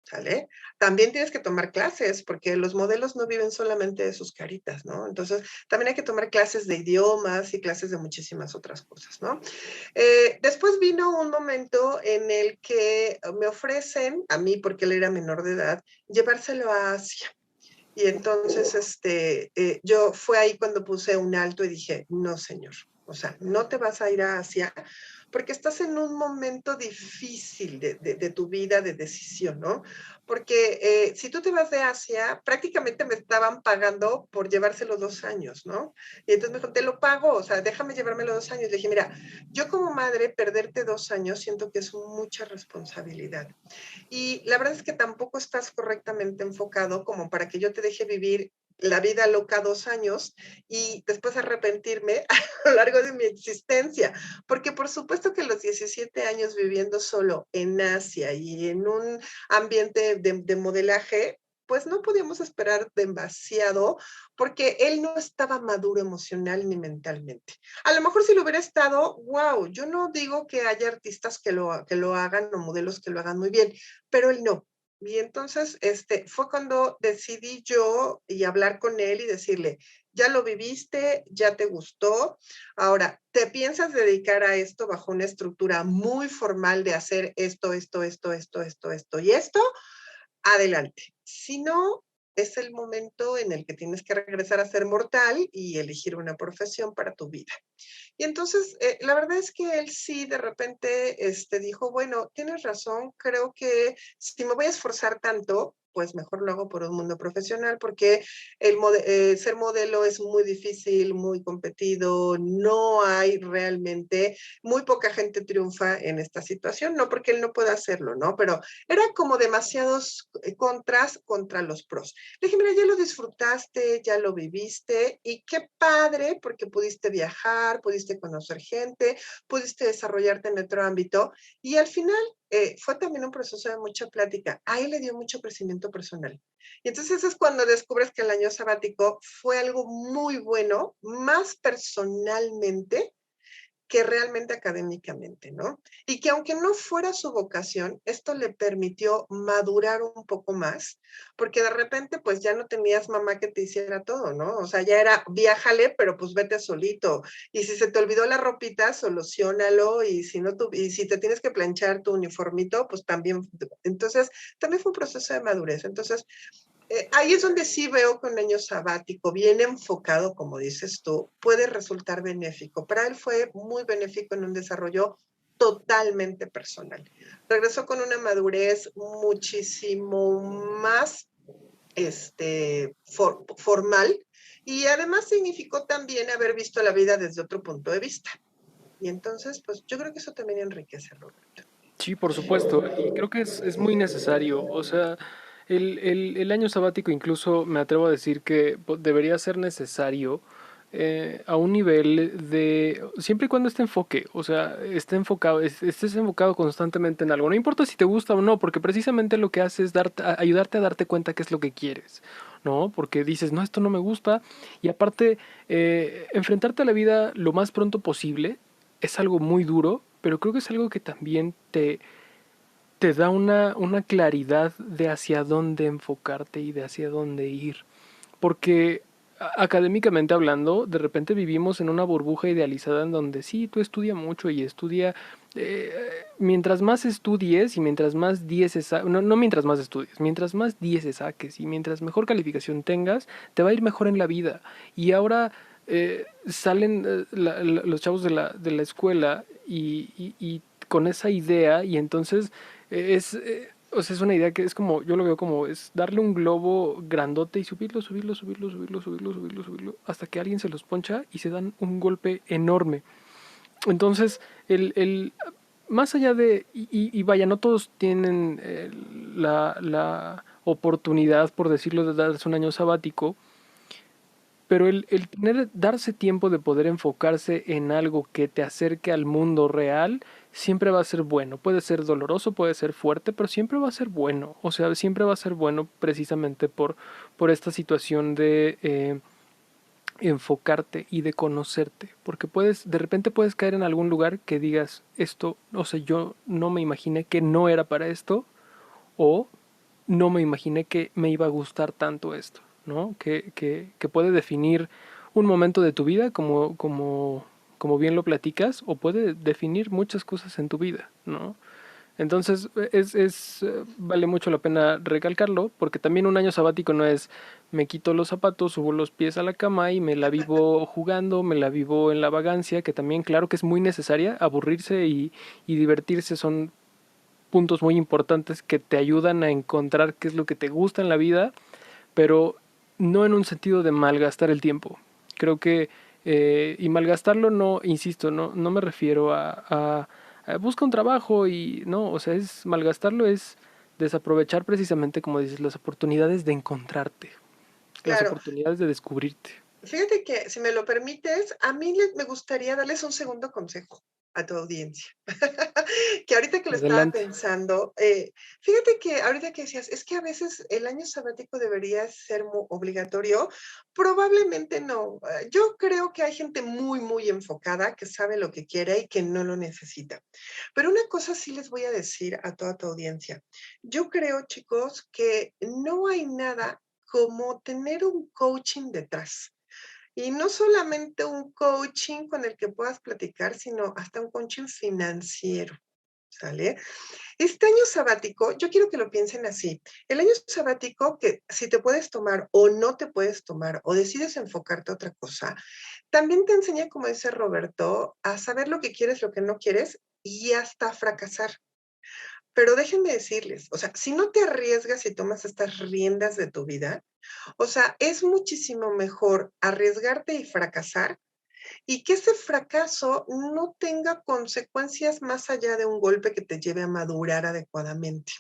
¿sale? También tienes que tomar clases, porque los modelos no viven solamente de sus caritas, ¿no? Entonces, también hay que tomar clases de idiomas y clases de muchísimas otras cosas, ¿no? Después vino un momento en el que me ofrecen, a mí, porque él era menor de edad, llevárselo a Asia. Y entonces, yo fue ahí cuando puse un alto y dije, no, señor, o sea, no te vas a ir a Asia porque estás en un momento difícil de tu vida de decisión, ¿no? Porque si tú te vas de Asia, prácticamente me estaban pagando por llevárselo 2 años, ¿no? Y entonces me dijo, te lo pago, o sea, déjame llevármelo 2 años. Le dije, mira, yo como madre, perderte 2 años siento que es mucha responsabilidad. Y la verdad es que tampoco estás correctamente enfocado como para que yo te deje vivir la vida loca 2 años y después arrepentirme a lo largo de mi existencia. Porque por supuesto que los 17 años viviendo solo en Asia y en un ambiente de modelaje, pues no podíamos esperar demasiado porque él no estaba maduro emocional ni mentalmente. A lo mejor si lo hubiera estado, wow, yo no digo que haya artistas que lo hagan o modelos que lo hagan muy bien, pero él no. Y entonces fue cuando decidí yo y hablar con él y decirle, ya lo viviste, ya te gustó, ahora, ¿te piensas dedicar a esto bajo una estructura muy formal de hacer esto, esto y esto? Adelante. Si no, es el momento en el que tienes que regresar a ser mortal y elegir una profesión para tu vida. Y entonces, la verdad es que él sí de repente dijo, bueno, tienes razón, creo que si me voy a esforzar tanto, pues mejor lo hago por un mundo profesional, porque ser modelo es muy difícil, muy competido, no hay realmente, muy poca gente triunfa en esta situación, no porque él no pueda hacerlo, ¿no? Pero era como demasiados contras contra los pros. Le dije, mira, ya lo disfrutaste, ya lo viviste y qué padre porque pudiste viajar, pudiste conocer gente, pudiste desarrollarte en otro ámbito y al final fue también un proceso de mucha plática. A él le dio mucho crecimiento personal. Y entonces es cuando descubres que el año sabático fue algo muy bueno, más personalmente que realmente académicamente, ¿no? Y que aunque no fuera su vocación, esto le permitió madurar un poco más, porque de repente pues ya no tenías mamá que te hiciera todo, ¿no? O sea, ya era viájale, pero pues vete solito. Y si se te olvidó la ropita, solucionalo y si no y si te tienes que planchar tu uniformito, pues también. Entonces, también fue un proceso de madurez. Entonces, ahí es donde sí veo que un año sabático bien enfocado, como dices tú, puede resultar benéfico. Para él fue muy benéfico en un desarrollo totalmente personal. Regresó con una madurez muchísimo más formal y además significó también haber visto la vida desde otro punto de vista. Y entonces, pues yo creo que eso también enriquece, Roberto. Sí, por supuesto, y creo que es muy necesario. O sea, el año sabático incluso me atrevo a decir que debería ser necesario a un nivel de, siempre y cuando este enfoque, o sea, esté enfocado, estés enfocado constantemente en algo. No importa si te gusta o no, porque precisamente lo que hace es ayudarte a darte cuenta qué es lo que quieres, ¿no? Porque dices, no, esto no me gusta, y aparte, enfrentarte a la vida lo más pronto posible es algo muy duro, pero creo que es algo que también te da una claridad de hacia dónde enfocarte y de hacia dónde ir. Porque académicamente hablando, de repente vivimos en una burbuja idealizada en donde sí, tú estudia mucho y estudia, eh, mientras más estudies y mientras más dieces, no mientras más estudies, mientras más dieces saques y mientras mejor calificación tengas, te va a ir mejor en la vida. Y ahora salen los chavos de la escuela y con esa idea y entonces es... o sea, es una idea que es como, yo lo veo como, es darle un globo grandote y subirlo, subirlo, subirlo, subirlo, subirlo, subirlo, subirlo, hasta que alguien se los poncha y se dan un golpe enorme. Entonces, el más allá de, y vaya, no todos tienen la oportunidad, por decirlo, de darse un año sabático, pero el tener, darse tiempo de poder enfocarse en algo que te acerque al mundo real, siempre va a ser bueno. Puede ser doloroso, puede ser fuerte, pero siempre va a ser bueno. O sea, siempre va a ser bueno precisamente por esta situación de enfocarte y de conocerte. Porque puedes, de repente puedes caer en algún lugar que digas, esto, o sea, yo no me imaginé que no era para esto, o no me imaginé que me iba a gustar tanto esto, ¿no? Que puede definir un momento de tu vida, como bien lo platicas, o puede definir muchas cosas en tu vida, ¿no? Entonces, vale mucho la pena recalcarlo, porque también un año sabático no es me quito los zapatos, subo los pies a la cama y me la vivo jugando, me la vivo en la vagancia, que también claro que es muy necesaria, aburrirse y divertirse son puntos muy importantes que te ayudan a encontrar qué es lo que te gusta en la vida, pero no en un sentido de malgastar el tiempo. Creo que, y malgastarlo no, insisto, no me refiero a busca un trabajo y no, o sea, es malgastarlo es desaprovechar precisamente, como dices, las oportunidades de encontrarte, las Claro. oportunidades de descubrirte. Fíjate que, si me lo permites, a mí me gustaría darles un segundo consejo a tu audiencia. Que ahorita que lo estaba Adelante. pensando, fíjate que ahorita que decías, es que a veces el año sabático debería ser obligatorio. Probablemente no. Yo creo que hay gente muy, muy enfocada que sabe lo que quiere y que no lo necesita. Pero una cosa sí les voy a decir a toda tu audiencia. Yo creo, chicos, que no hay nada como tener un coaching detrás. Y no solamente un coaching con el que puedas platicar, sino hasta un coaching financiero, ¿sale? Este año sabático, yo quiero que lo piensen así. El año sabático, que si te puedes tomar o no te puedes tomar o decides enfocarte a otra cosa, también te enseña, como dice Roberto, a saber lo que quieres, lo que no quieres y hasta fracasar. Pero déjenme decirles, o sea, si no te arriesgas y tomas estas riendas de tu vida, o sea, es muchísimo mejor arriesgarte y fracasar y que ese fracaso no tenga consecuencias más allá de un golpe que te lleve a madurar adecuadamente.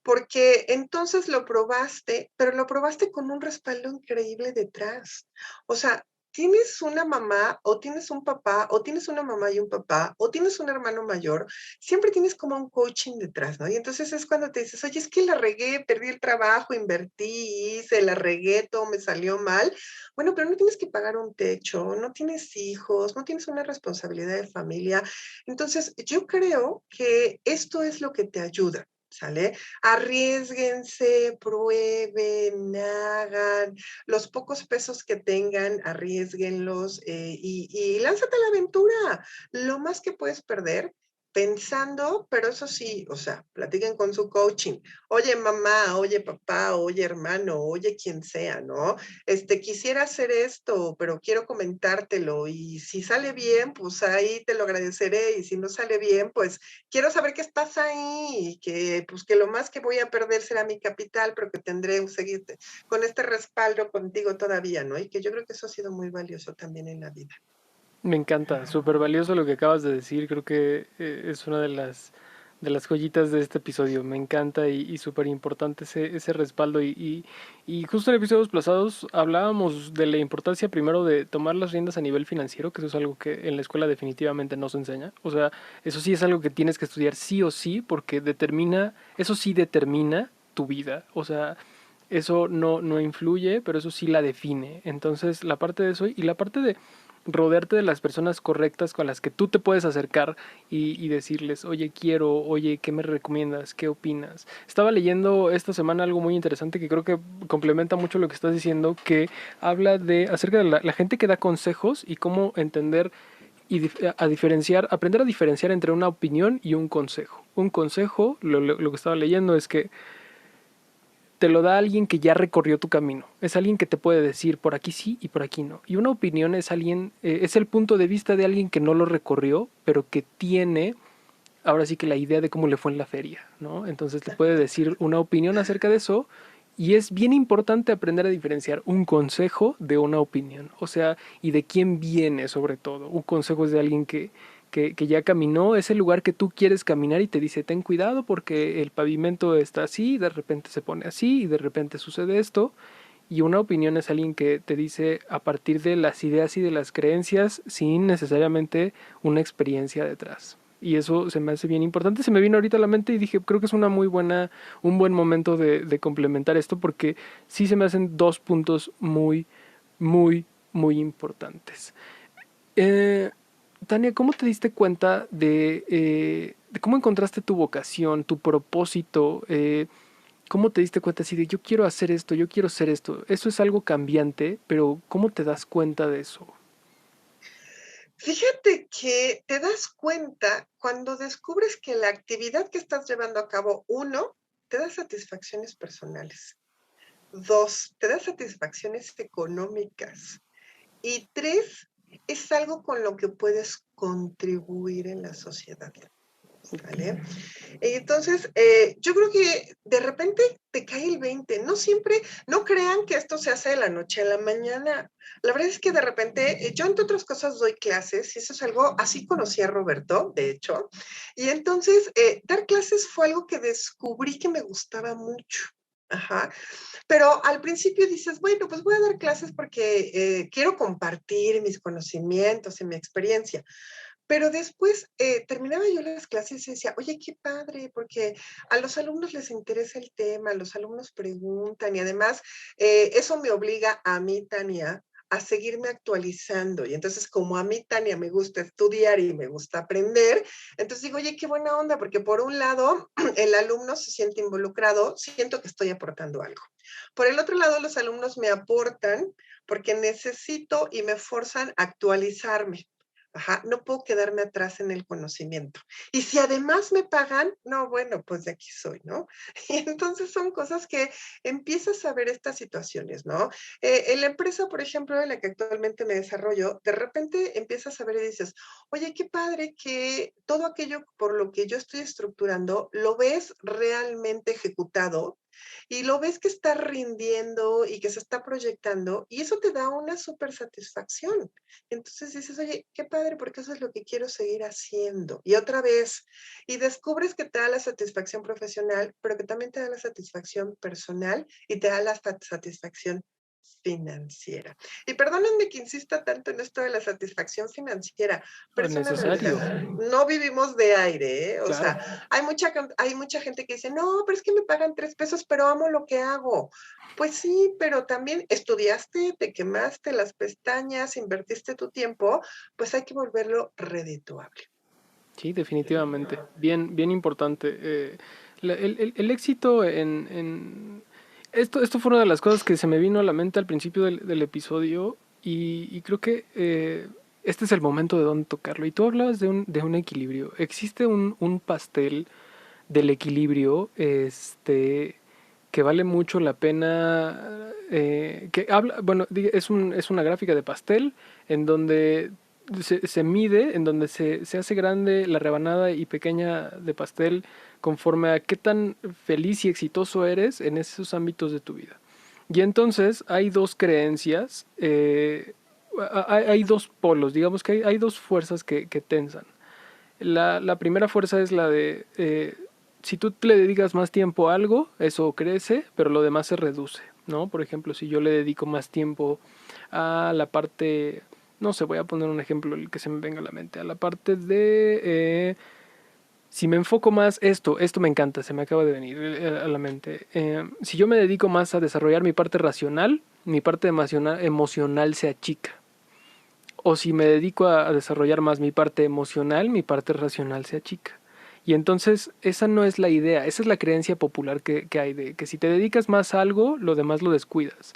Porque entonces lo probaste, pero lo probaste con un respaldo increíble detrás. O sea, tienes una mamá o tienes un papá o tienes una mamá y un papá o tienes un hermano mayor, siempre tienes como un coaching detrás, ¿no? Y entonces es cuando te dices, oye, es que la regué, perdí el trabajo, invertí, hice, la regué, todo me salió mal. Bueno, pero no tienes que pagar un techo, no tienes hijos, no tienes una responsabilidad de familia. Entonces, yo creo que esto es lo que te ayuda. ¿Sale? Arriesguense, prueben, hagan los pocos pesos que tengan, arriesguenlos y lánzate a la aventura. Lo más que puedes perder pensando, pero eso sí, o sea, platiquen con su coaching. Oye, mamá, oye, papá, oye, hermano, oye, quien sea, ¿no? Quisiera hacer esto, pero quiero comentártelo y si sale bien, pues ahí te lo agradeceré y si no sale bien, pues quiero saber qué pasa ahí y que, pues, que lo más que voy a perder será mi capital, pero que tendré un seguirte con este respaldo contigo todavía, ¿no? Y que yo creo que eso ha sido muy valioso también en la vida. Me encanta, súper valioso lo que acabas de decir, creo que es una de las joyitas de este episodio, me encanta y súper importante ese respaldo y justo en episodios pasados hablábamos de la importancia primero de tomar las riendas a nivel financiero, que eso es algo que en la escuela definitivamente no se enseña, o sea, eso sí es algo que tienes que estudiar sí o sí porque determina, eso sí determina tu vida, o sea, eso no influye, pero eso sí la define, entonces la parte de eso y la parte de rodearte de las personas correctas con las que tú te puedes acercar y decirles, oye, quiero, oye, ¿qué me recomiendas? ¿Qué opinas? Estaba leyendo esta semana algo muy interesante que creo que complementa mucho lo que estás diciendo, que habla de acerca de la gente que da consejos y cómo entender y a diferenciar, aprender a diferenciar entre una opinión y un consejo. Un consejo, lo que estaba leyendo es que te lo da alguien que ya recorrió tu camino. Es alguien que te puede decir por aquí sí y por aquí no. Y una opinión es alguien, es el punto de vista de alguien que no lo recorrió, pero que tiene ahora sí que la idea de cómo le fue en la feria, ¿no? Entonces te puede decir una opinión acerca de eso y es bien importante aprender a diferenciar un consejo de una opinión, o sea, y de quién viene sobre todo. Un consejo es de alguien que ya caminó ese lugar que tú quieres caminar y te dice, ten cuidado porque el pavimento está así, y de repente se pone así y de repente sucede esto. Y una opinión es alguien que te dice a partir de las ideas y de las creencias sin necesariamente una experiencia detrás. Y eso se me hace bien importante. Se me vino ahorita a la mente y dije, creo que es una muy buena, un buen momento de complementar esto porque sí se me hacen dos puntos muy, muy, muy importantes. Eh, Tania, ¿cómo te diste cuenta de cómo encontraste tu vocación, tu propósito? ¿Cómo te diste cuenta así de yo quiero hacer esto, yo quiero hacer esto? Eso es algo cambiante, pero ¿cómo te das cuenta de eso? Fíjate que te das cuenta cuando descubres que la actividad que estás llevando a cabo, uno, te da satisfacciones personales. Dos, te da satisfacciones económicas. Y tres, es algo con lo que puedes contribuir en la sociedad. ¿Vale? Entonces, yo creo que de repente te cae el 20. No siempre, no crean que esto se hace de la noche a la mañana. La verdad es que de repente, yo entre otras cosas doy clases y eso es algo, así conocí a Roberto, de hecho. Y entonces, dar clases fue algo que descubrí que me gustaba mucho. Ajá. Pero al principio dices, bueno, pues voy a dar clases porque quiero compartir mis conocimientos y mi experiencia. Pero después terminaba yo las clases y decía, oye, qué padre, porque a los alumnos les interesa el tema, los alumnos preguntan y además eso me obliga a mí, Tania, a seguirme actualizando. Y entonces, como a mí, Tania, me gusta estudiar y me gusta aprender, entonces digo, oye, qué buena onda, porque por un lado, el alumno se siente involucrado, siento que estoy aportando algo. Por el otro lado, los alumnos me aportan porque necesito y me forzan a actualizarme. Ajá, no puedo quedarme atrás en el conocimiento. Y si además me pagan, no, bueno, pues de aquí soy, ¿no? Y entonces son cosas que empiezas a ver estas situaciones, ¿no? En la empresa, por ejemplo, en la que actualmente me desarrollo, de repente empiezas a ver y dices, oye, qué padre que todo aquello por lo que yo estoy estructurando, lo ves realmente ejecutado y lo ves que está rindiendo y que se está proyectando y eso te da una súper satisfacción. Entonces dices, oye, qué padre, porque eso es lo que quiero seguir haciendo. Y otra vez, y descubres que te da la satisfacción profesional, pero que también te da la satisfacción personal y te da la satisfacción financiera. Y perdónenme que insista tanto en esto de la satisfacción financiera, pero es una Necesario, realidad. No vivimos de aire, ¿eh? O claro. sea, hay mucha gente que dice, no, pero es que me pagan 3 pesos, pero amo lo que hago. Pues sí, pero también estudiaste, te quemaste las pestañas, invertiste tu tiempo, pues hay que volverlo redituable. Sí, definitivamente. Bien, bien importante. El éxito esto fue una de las cosas que se me vino a la mente al principio del episodio y creo que este es el momento de donde tocarlo. Y tú hablabas de un equilibrio. Existe un pastel del equilibrio que vale mucho la pena, que habla, bueno, es una gráfica de pastel en donde se mide, en donde se hace grande la rebanada y pequeña de pastel conforme a qué tan feliz y exitoso eres en esos ámbitos de tu vida. Y entonces hay dos creencias, hay dos polos, digamos que hay dos fuerzas que tensan. La primera fuerza es la de si tú le dedicas más tiempo a algo, eso crece, pero lo demás se reduce, ¿no? Por ejemplo, si yo le dedico más tiempo a la parte, no sé, voy a poner un ejemplo el que se me venga a la mente, a la parte de si me enfoco más esto me encanta, se me acaba de venir a la mente. Si yo me dedico más a desarrollar mi parte racional, mi parte emocional se achica. O si me dedico a desarrollar más mi parte emocional, mi parte racional se achica. Y entonces esa no es la idea, esa es la creencia popular que hay de que si te dedicas más a algo, lo demás lo descuidas.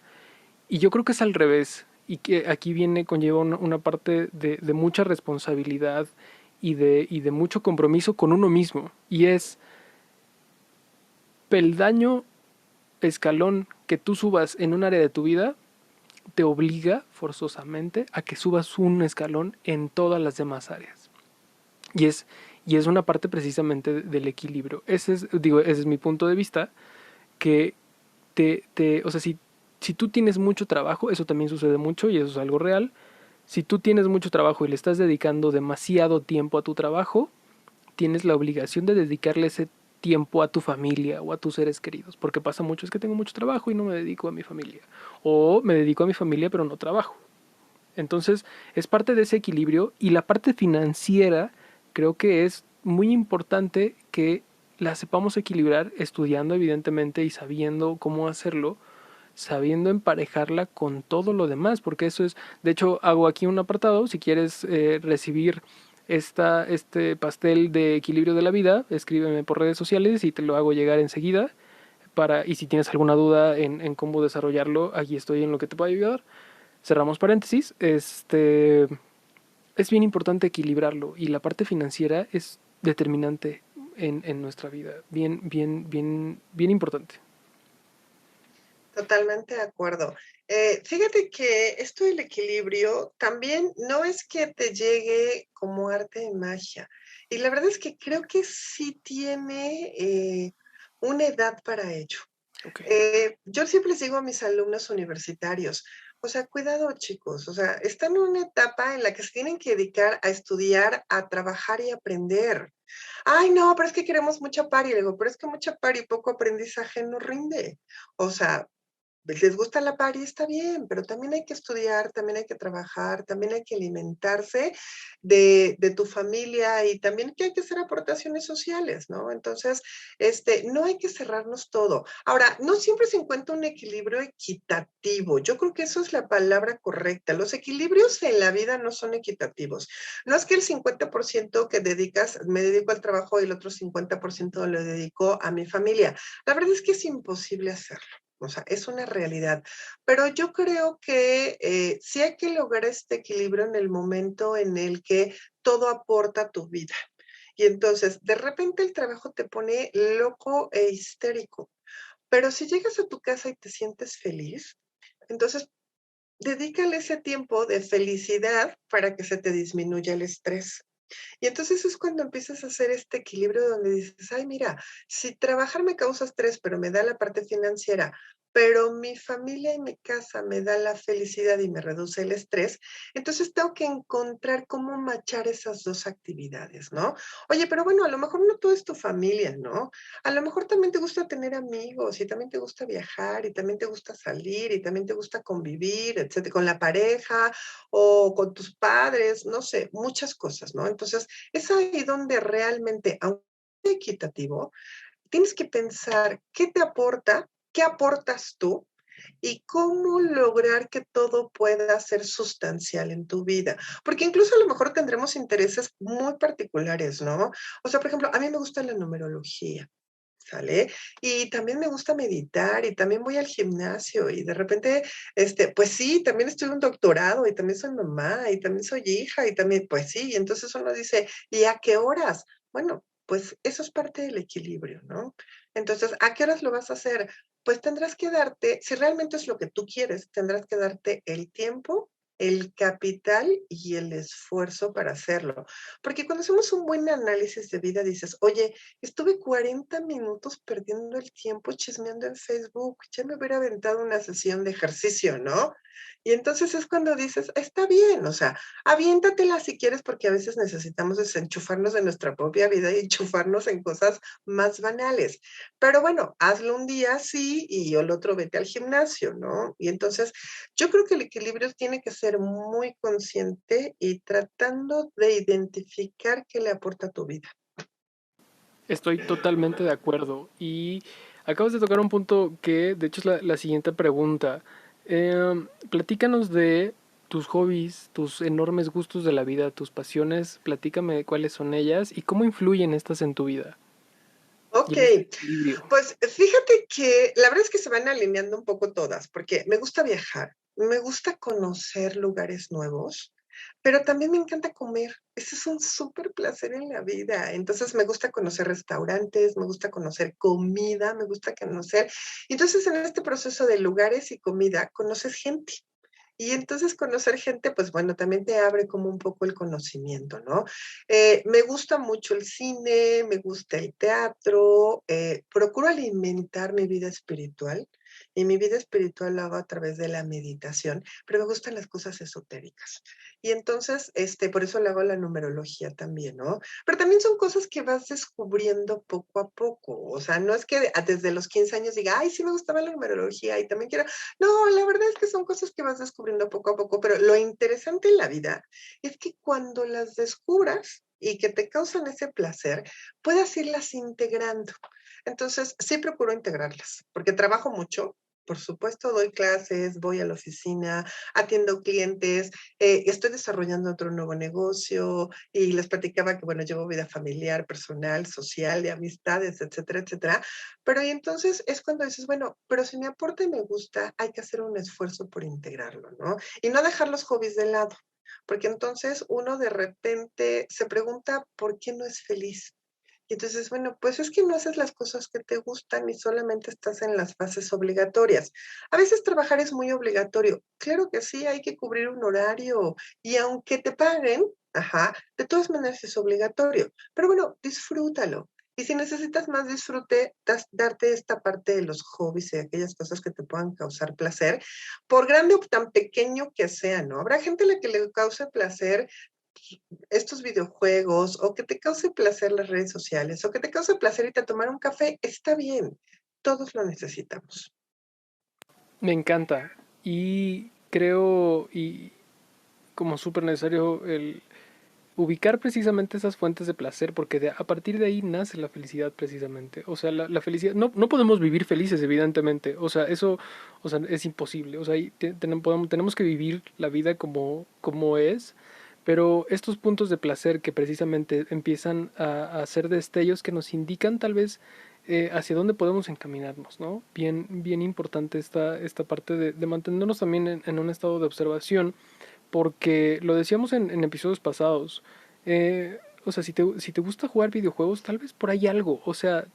Y yo creo que es al revés, y que aquí conlleva una parte de mucha responsabilidad y de mucho compromiso con uno mismo. Y es peldaño, escalón que tú subas en un área de tu vida, te obliga forzosamente a que subas un escalón en todas las demás áreas. Y es Y es una parte precisamente del equilibrio. Ese es mi punto de vista, que o sea, si tú tienes mucho trabajo, eso también sucede mucho y eso es algo real. Si tú tienes mucho trabajo y le estás dedicando demasiado tiempo a tu trabajo, tienes la obligación de dedicarle ese tiempo a tu familia o a tus seres queridos. Porque pasa mucho, es que tengo mucho trabajo y no me dedico a mi familia. O me dedico a mi familia pero no trabajo. Entonces, es parte de ese equilibrio y la parte financiera creo que es muy importante que la sepamos equilibrar estudiando evidentemente y sabiendo cómo hacerlo, sabiendo emparejarla con todo lo demás, porque eso es, de hecho hago aquí un apartado, si quieres recibir este pastel de equilibrio de la vida, escríbeme por redes sociales y te lo hago llegar enseguida, y si tienes alguna duda en cómo desarrollarlo, aquí estoy en lo que te pueda ayudar. Cerramos paréntesis, es bien importante equilibrarlo y la parte financiera es determinante en nuestra vida, bien importante. Totalmente de acuerdo. Fíjate que esto del equilibrio también no es que te llegue como arte de magia. Y la verdad es que creo que sí tiene una edad para ello. Ok. Yo siempre les digo a mis alumnos universitarios, o sea, cuidado chicos, o sea, están en una etapa en la que se tienen que dedicar a estudiar, a trabajar y aprender. Ay, no, pero es que queremos mucha pari. Le digo, pero es que mucha pari y poco aprendizaje no rinde. O sea, les gusta la pari, está bien, pero también hay que estudiar, también hay que trabajar, también hay que alimentarse de tu familia y también que hay que hacer aportaciones sociales, ¿no? Entonces, no hay que cerrarnos todo. Ahora, no siempre se encuentra un equilibrio equitativo. Yo creo que eso es la palabra correcta. Los equilibrios en la vida no son equitativos. No es que el 50% que dedicas, me dedico al trabajo y el otro 50% lo dedico a mi familia. La verdad es que es imposible hacerlo. O sea, es una realidad. Pero yo creo que sí hay que lograr este equilibrio en el momento en el que todo aporta a tu vida. Y entonces, de repente el trabajo te pone loco e histérico. Pero si llegas a tu casa y te sientes feliz, entonces dedícale ese tiempo de felicidad para que se te disminuya el estrés. Y entonces es cuando empiezas a hacer este equilibrio donde dices, ay, mira, si trabajar me causa estrés, pero me da la parte financiera, pero mi familia y mi casa me da la felicidad y me reduce el estrés, entonces tengo que encontrar cómo machar esas dos actividades, ¿no? Oye, pero bueno, a lo mejor no todo es tu familia, ¿no? A lo mejor también te gusta tener amigos y también te gusta viajar y también te gusta salir y también te gusta convivir, etcétera, con la pareja o con tus padres, no sé, muchas cosas, ¿no? Entonces, es ahí donde realmente, aunque sea equitativo, tienes que pensar qué te aporta, qué aportas tú y cómo lograr que todo pueda ser sustancial en tu vida. Porque incluso a lo mejor tendremos intereses muy particulares, ¿no? O sea, por ejemplo, a mí me gusta la numerología. ¿Sale? Y también me gusta meditar y también voy al gimnasio y de repente, pues sí, también estoy en un doctorado y también soy mamá y también soy hija y también, pues sí, y entonces uno dice, ¿y a qué horas? Bueno, pues eso es parte del equilibrio, ¿no? Entonces, ¿a qué horas lo vas a hacer? Pues tendrás que darte, si realmente es lo que tú quieres, tendrás que darte el tiempo, el capital y el esfuerzo para hacerlo. Porque cuando hacemos un buen análisis de vida, dices, oye, estuve 40 minutos perdiendo el tiempo chismeando en Facebook, ya me hubiera aventado una sesión de ejercicio, ¿no? Y entonces es cuando dices, está bien, o sea, aviéntatela si quieres, porque a veces necesitamos desenchufarnos de nuestra propia vida y enchufarnos en cosas más banales. Pero bueno, hazlo un día sí y el otro vete al gimnasio, ¿no? Y entonces yo creo que el equilibrio tiene que ser muy consciente y tratando de identificar qué le aporta a tu vida. Estoy totalmente de acuerdo. Y acabas de tocar un punto que, de hecho, es la siguiente pregunta. Platícanos de tus hobbies, tus enormes gustos de la vida, tus pasiones. Platícame de cuáles son ellas y cómo influyen estas en tu vida. Y Ok, en este equilibrio. pues fíjate que la verdad es que se van alineando un poco todas, porque me gusta viajar, me gusta conocer lugares nuevos, pero también me encanta comer. Ese es un súper placer en la vida. Entonces me gusta conocer restaurantes, me gusta conocer comida, me gusta conocer. Entonces en este proceso de lugares y comida, conoces gente. Y entonces conocer gente, pues bueno, también te abre como un poco el conocimiento, ¿no? Me gusta mucho el cine, me gusta el teatro, procuro alimentar mi vida espiritual y mi vida espiritual la hago a través de la meditación, pero me gustan las cosas esotéricas. Y entonces, por eso le hago la numerología también, ¿no? Pero también son cosas que vas descubriendo poco a poco. O sea, no es que desde los 15 años diga, ay, sí me gustaba la numerología y también quiero. No, la verdad es que son cosas que vas descubriendo poco a poco, pero lo interesante en la vida es que cuando las descubras y que te causan ese placer, puedas irlas integrando. Entonces, sí procuro integrarlas, porque trabajo mucho. Por supuesto, doy clases, voy a la oficina, atiendo clientes, estoy desarrollando otro nuevo negocio y les platicaba que, bueno, llevo vida familiar, personal, social, de amistades, etcétera, etcétera. Pero y entonces es cuando dices, bueno, pero si mi aporte me gusta, hay que hacer un esfuerzo por integrarlo, ¿no? Y no dejar los hobbies de lado, porque entonces uno de repente se pregunta por qué no es feliz. Y entonces, bueno, pues es que no haces las cosas que te gustan y solamente estás en las fases obligatorias. A veces trabajar es muy obligatorio. Claro que sí, hay que cubrir un horario y aunque te paguen, ajá, de todas maneras es obligatorio. Pero bueno, disfrútalo. Y si necesitas más disfrute, darte esta parte de los hobbies y aquellas cosas que te puedan causar placer, por grande o tan pequeño que sea, ¿no? Habrá gente a la que le cause placer estos videojuegos o que te cause placer las redes sociales o que te cause placer irte a tomar un café, está bien. Todos lo necesitamos. Me encanta. Y creo, y como súper necesario el ubicar precisamente esas fuentes de placer, porque a partir de ahí nace la felicidad precisamente. O sea, la felicidad, no podemos vivir felices, evidentemente. O sea, eso, o sea, es imposible. O sea, tenemos que vivir la vida como es. Pero estos puntos de placer que precisamente empiezan a hacer destellos que nos indican tal vez hacia dónde podemos encaminarnos, ¿no? Bien importante esta parte de mantenernos también en un estado de observación, porque lo decíamos en episodios pasados, o sea, si te gusta jugar videojuegos, tal vez por ahí algo, o sea,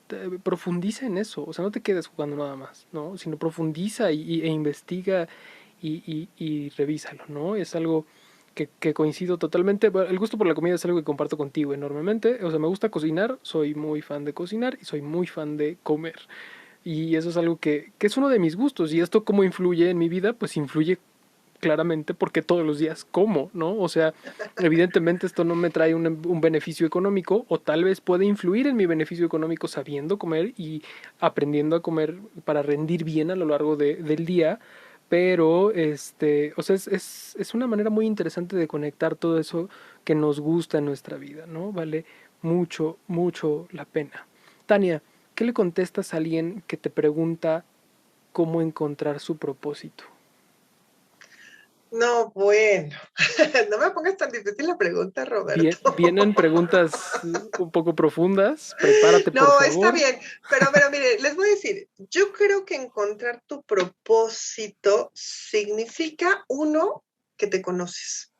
profundiza en eso, o sea, no te quedes jugando nada más, ¿no? Sino profundiza e investiga y revísalo, ¿no? Es algo que coincido totalmente. Bueno, el gusto por la comida es algo que comparto contigo enormemente. O sea, me gusta cocinar, soy muy fan de cocinar y soy muy fan de comer. Y eso es algo que es uno de mis gustos. Y esto cómo influye en mi vida, pues influye claramente porque todos los días como, ¿no? O sea, evidentemente esto no me trae un beneficio económico o tal vez puede influir en mi beneficio económico sabiendo comer y aprendiendo a comer para rendir bien a lo largo del día, pero o sea, es una manera muy interesante de conectar todo eso que nos gusta en nuestra vida, ¿no? Vale mucho, mucho la pena. Tania, ¿qué le contestas a alguien que te pregunta cómo encontrar su propósito? No, bueno, no me pongas tan difícil la pregunta, Roberto. Vienen preguntas un poco profundas. Prepárate, por No, está favor. bien, pero mire, les voy a decir, yo creo que encontrar tu propósito significa, uno, que te conoces.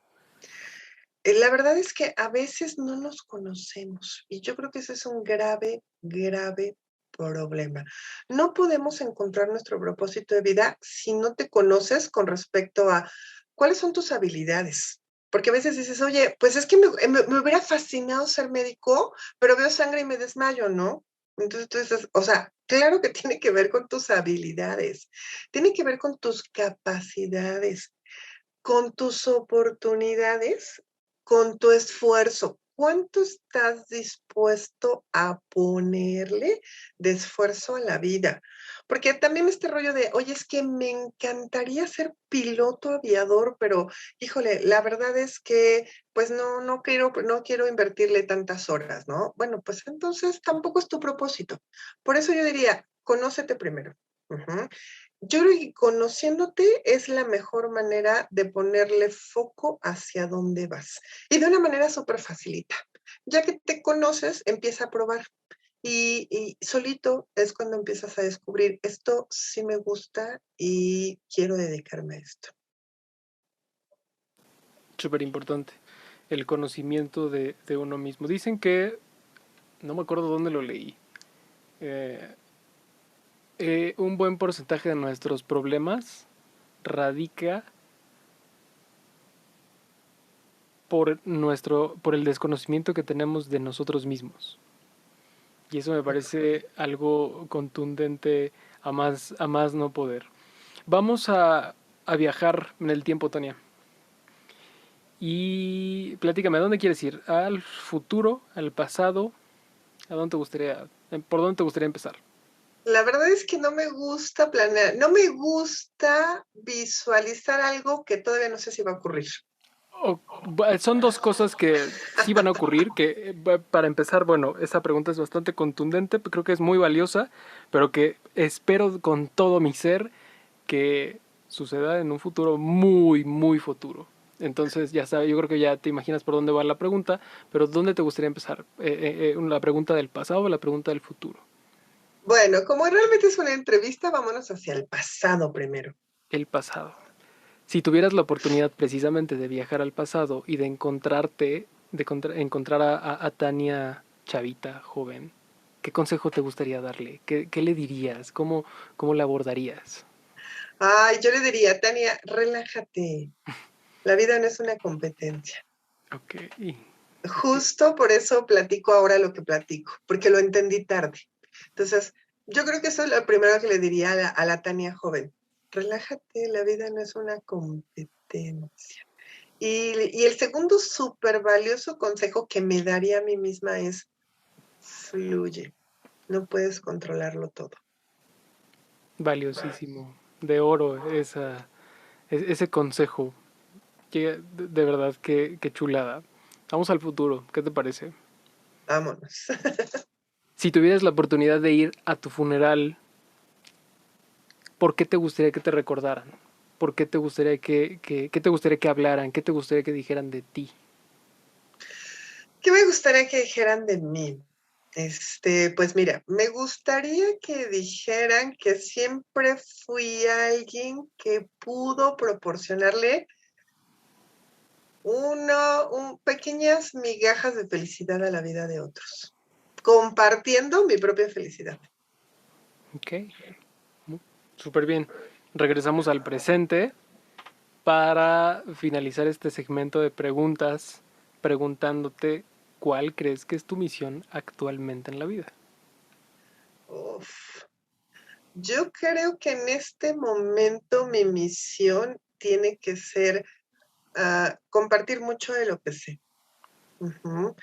La verdad es que a veces no nos conocemos y yo creo que ese es un grave, grave problema. No podemos encontrar nuestro propósito de vida si no te conoces con respecto a cuáles son tus habilidades. Porque a veces dices, oye, pues es que me hubiera fascinado ser médico, pero veo sangre y me desmayo, ¿no? Entonces tú dices, o sea, claro que tiene que ver con tus habilidades, tiene que ver con tus capacidades, con tus oportunidades, con tu esfuerzo. ¿Cuánto estás dispuesto a ponerle de esfuerzo a la vida? Porque también este rollo de, oye, es que me encantaría ser piloto aviador, pero híjole, la verdad es que pues no quiero invertirle tantas horas, ¿no? Bueno, pues entonces tampoco es tu propósito. Por eso yo diría, conócete primero. Ujú. Yo creo que conociéndote es la mejor manera de ponerle foco hacia dónde vas. Y de una manera súper facilita. Ya que te conoces, empieza a probar. Y solito es cuando empiezas a descubrir, esto sí me gusta y quiero dedicarme a esto. Súper importante. El conocimiento de uno mismo. Dicen que, no me acuerdo dónde lo leí, eh, un buen porcentaje de nuestros problemas radica por el desconocimiento que tenemos de nosotros mismos. Y eso me parece algo contundente a más no poder. Vamos a viajar en el tiempo, Tania. Y platícame, ¿a dónde quieres ir? ¿Al futuro? ¿Al pasado? ¿A dónde te gustaría, por dónde te gustaría empezar? La verdad es que no me gusta planear, no me gusta visualizar algo que todavía no sé si va a ocurrir. Son dos cosas que sí van a ocurrir, que para empezar, bueno, esa pregunta es bastante contundente, creo que es muy valiosa, pero que espero con todo mi ser que suceda en un futuro muy, muy futuro. Entonces, ya sabes, yo creo que ya te imaginas por dónde va la pregunta, pero ¿dónde te gustaría empezar? ¿La pregunta del pasado o la pregunta del futuro? Bueno, como realmente es una entrevista, vámonos hacia el pasado primero. El pasado. Si tuvieras la oportunidad precisamente de viajar al pasado y de encontrarte, encontrar a Tania chavita, joven, ¿qué consejo te gustaría darle? ¿Qué le dirías? ¿Cómo la abordarías? Ay, yo le diría, Tania, relájate. La vida no es una competencia. Ok, ok. Justo por eso platico ahora lo que platico, porque lo entendí tarde. Entonces, yo creo que eso es lo primero que le diría a la Tania joven. Relájate, la vida no es una competencia. Y el segundo súper valioso consejo que me daría a mí misma es, fluye, no puedes controlarlo todo. Valiosísimo. De oro ese consejo. De verdad, qué chulada. Vamos al futuro, ¿qué te parece? Vámonos. Si tuvieras la oportunidad de ir a tu funeral, ¿por qué te gustaría que te recordaran? ¿Por qué te gustaría qué te gustaría que hablaran? ¿Qué te gustaría que dijeran de ti? ¿Qué me gustaría que dijeran de mí? Pues mira, me gustaría que dijeran que siempre fui alguien que pudo proporcionarle pequeñas migajas de felicidad a la vida de otros, compartiendo mi propia felicidad. Ok, súper bien. Regresamos al presente para finalizar este segmento de preguntas, preguntándote cuál crees que es tu misión actualmente en la vida. Uf. Yo creo que en este momento mi misión tiene que ser compartir mucho de lo que sé. Ujú.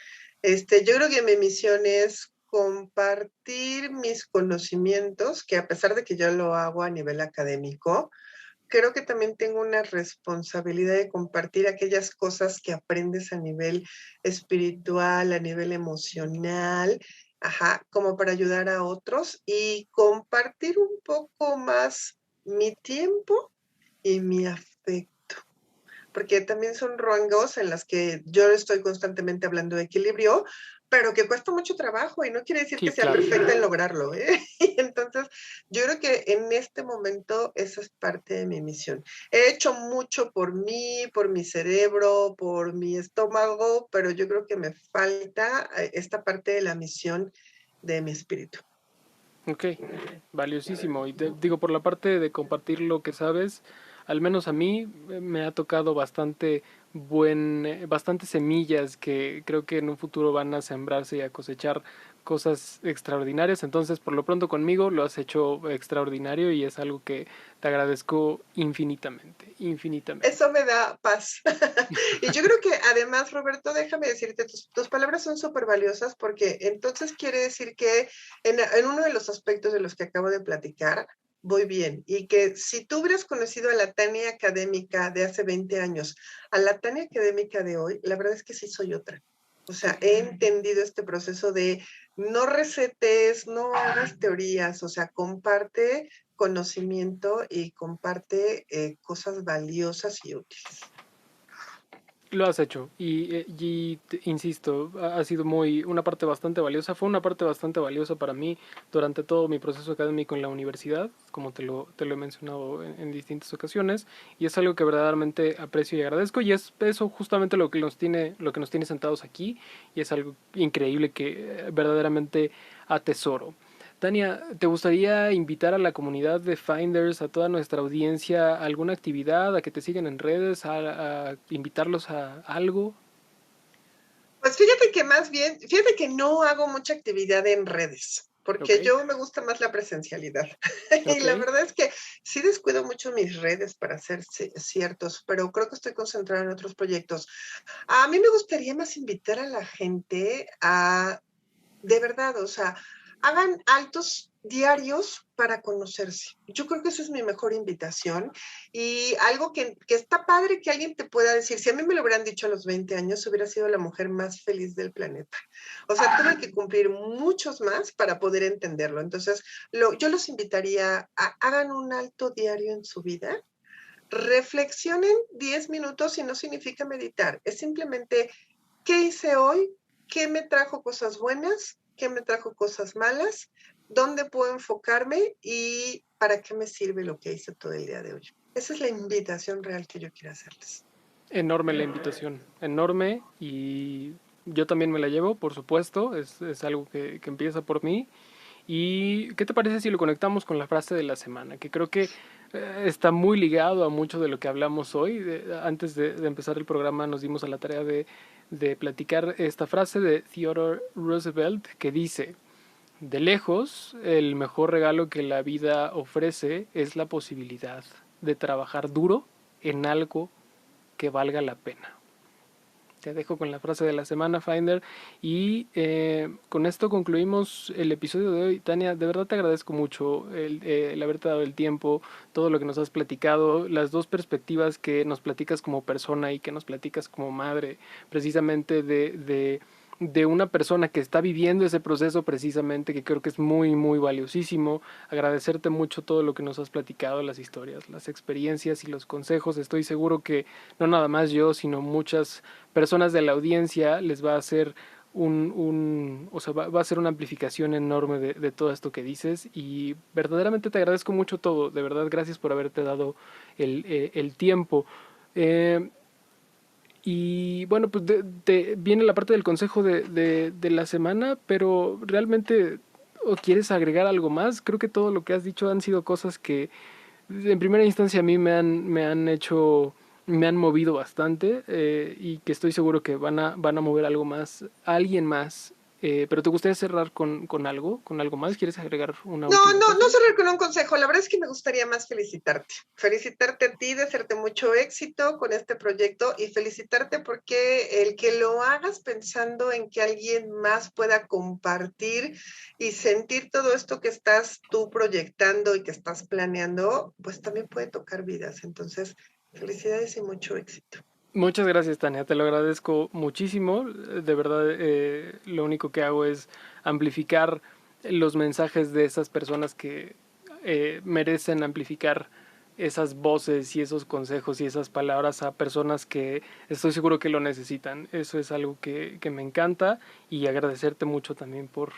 Yo creo que mi misión es compartir mis conocimientos, que a pesar de que yo lo hago a nivel académico, creo que también tengo una responsabilidad de compartir aquellas cosas que aprendes a nivel espiritual, a nivel emocional, ajá, como para ayudar a otros y compartir un poco más mi tiempo y mi afecto, porque también son rangos en los que yo estoy constantemente hablando de equilibrio, pero que cuesta mucho trabajo y no quiere decir que Sí, sea claro. perfecta en lograrlo, ¿eh? Y entonces, yo creo que en este momento esa es parte de mi misión. He hecho mucho por mí, por mi cerebro, por mi estómago, pero yo creo que me falta esta parte de la misión de mi espíritu. Ok, valiosísimo. Y te digo, por la parte de compartir lo que sabes, al menos a mí me ha tocado bastantes semillas que creo que en un futuro van a sembrarse y a cosechar cosas extraordinarias. Entonces, por lo pronto conmigo lo has hecho extraordinario y es algo que te agradezco infinitamente, infinitamente. Eso me da paz. Y yo creo que además, Roberto, déjame decirte, tus palabras son súper valiosas porque entonces quiere decir que en uno de los aspectos de los que acabo de platicar, voy bien. Y que si tú hubieras conocido a la Tania académica de hace 20 años, a la Tania académica de hoy, la verdad es que sí soy otra. O sea, he entendido este proceso de no recetes, no hagas teorías, o sea, comparte conocimiento y comparte cosas valiosas y útiles. Lo has hecho insisto, ha sido una parte bastante valiosa, fue una parte bastante valiosa para mí durante todo mi proceso académico en la universidad, como te lo he mencionado en distintas ocasiones, y es algo que verdaderamente aprecio y agradezco, y es eso justamente lo que nos tiene sentados aquí, y es algo increíble que verdaderamente atesoro. Tania, ¿te gustaría invitar a la comunidad de Finders, a toda nuestra audiencia, a alguna actividad, a que te sigan en redes, a invitarlos a algo? Pues fíjate que más bien, fíjate que no hago mucha actividad en redes, Ok, porque yo me gusta más la presencialidad. Y ok. la verdad es que sí descuido mucho mis redes para ser ciertos, pero creo que estoy concentrada en otros proyectos. A mí me gustaría más invitar a la gente a de verdad, o sea, hagan altos diarios para conocerse. Yo creo que esa es mi mejor invitación y algo que está padre que alguien te pueda decir, si a mí me lo hubieran dicho a los 20 años, hubiera sido la mujer más feliz del planeta. O sea, tuve que cumplir muchos más para poder entenderlo. Entonces, yo los invitaría a hagan un alto diario en su vida, reflexionen 10 minutos y no significa meditar, es simplemente ¿qué hice hoy? ¿Qué me trajo cosas buenas? ¿Qué me trajo cosas malas? ¿Dónde puedo enfocarme? ¿Y para qué me sirve lo que hice todo el día de hoy? Esa es la invitación real que yo quiero hacerles. Enorme la invitación, enorme, y yo también me la llevo, por supuesto, es algo que empieza por mí. ¿Y qué te parece si lo conectamos con la frase de la semana? Que creo que está muy ligado a mucho de lo que hablamos hoy. Antes de empezar el programa nos dimos a la tarea de platicar esta frase de Theodore Roosevelt que dice, de lejos, el mejor regalo que la vida ofrece es la posibilidad de trabajar duro en algo que valga la pena. Te dejo con la frase de la semana, Finder. Y con esto concluimos el episodio de hoy. Tania, de verdad te agradezco mucho el haberte dado el tiempo, todo lo que nos has platicado, las dos perspectivas que nos platicas como persona y que nos platicas como madre, precisamente de una persona que está viviendo ese proceso precisamente, que creo que es muy, muy valiosísimo. Agradecerte mucho todo lo que nos has platicado, las historias, las experiencias y los consejos. Estoy seguro que no nada más yo, sino muchas personas de la audiencia les va a hacer o sea, va a ser una amplificación enorme de todo esto que dices y verdaderamente te agradezco mucho todo, de verdad gracias por haberte dado el tiempo. Eh, y bueno, pues viene la parte del consejo de la semana, pero realmente, ¿o quieres agregar algo más? Creo que todo lo que has dicho han sido cosas que en primera instancia a mí me han movido bastante y que estoy seguro que van a mover algo más, a alguien más. Pero ¿te gustaría cerrar con algo más? ¿Quieres agregar una No, última no, cosa? no cerrar con un consejo. La verdad es que me gustaría más felicitarte. Felicitarte a ti, desearte mucho éxito con este proyecto y felicitarte porque el que lo hagas pensando en que alguien más pueda compartir y sentir todo esto que estás tú proyectando y que estás planeando, pues también puede tocar vidas. Entonces, felicidades y mucho éxito. Muchas gracias, Tania, te lo agradezco muchísimo. De verdad, lo único que hago es amplificar los mensajes de esas personas que merecen amplificar esas voces y esos consejos y esas palabras a personas que estoy seguro que lo necesitan. Eso es algo que me encanta y agradecerte mucho también por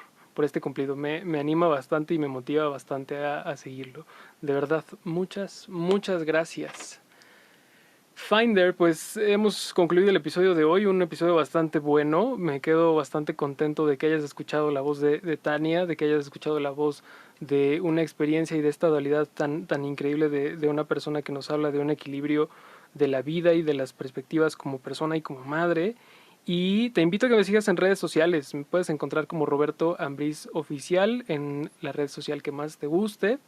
este cumplido. Me anima bastante y me motiva bastante a seguirlo. De verdad, muchas, muchas gracias. Finder, pues hemos concluido el episodio de hoy, un episodio bastante bueno. Me quedo bastante contento de que hayas escuchado la voz de Tania, de que hayas escuchado la voz de una experiencia y de esta dualidad tan increíble de una persona que nos habla de un equilibrio de la vida y de las perspectivas como persona y como madre. Y te invito a que me sigas en redes sociales. Me puedes encontrar como Roberto Ambriz Oficial en la red social que más te guste.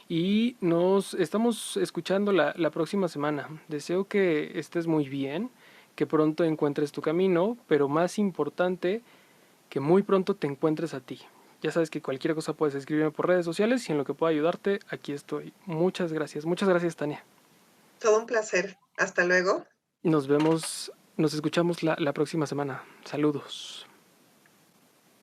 Y nos estamos escuchando la próxima semana. Deseo que estés muy bien, que pronto encuentres tu camino, pero más importante, que muy pronto te encuentres a ti. Ya sabes que cualquier cosa puedes escribirme por redes sociales y en lo que pueda ayudarte, aquí estoy. Muchas gracias Tania. Todo un placer. Hasta luego. Nos escuchamos la próxima semana. Saludos.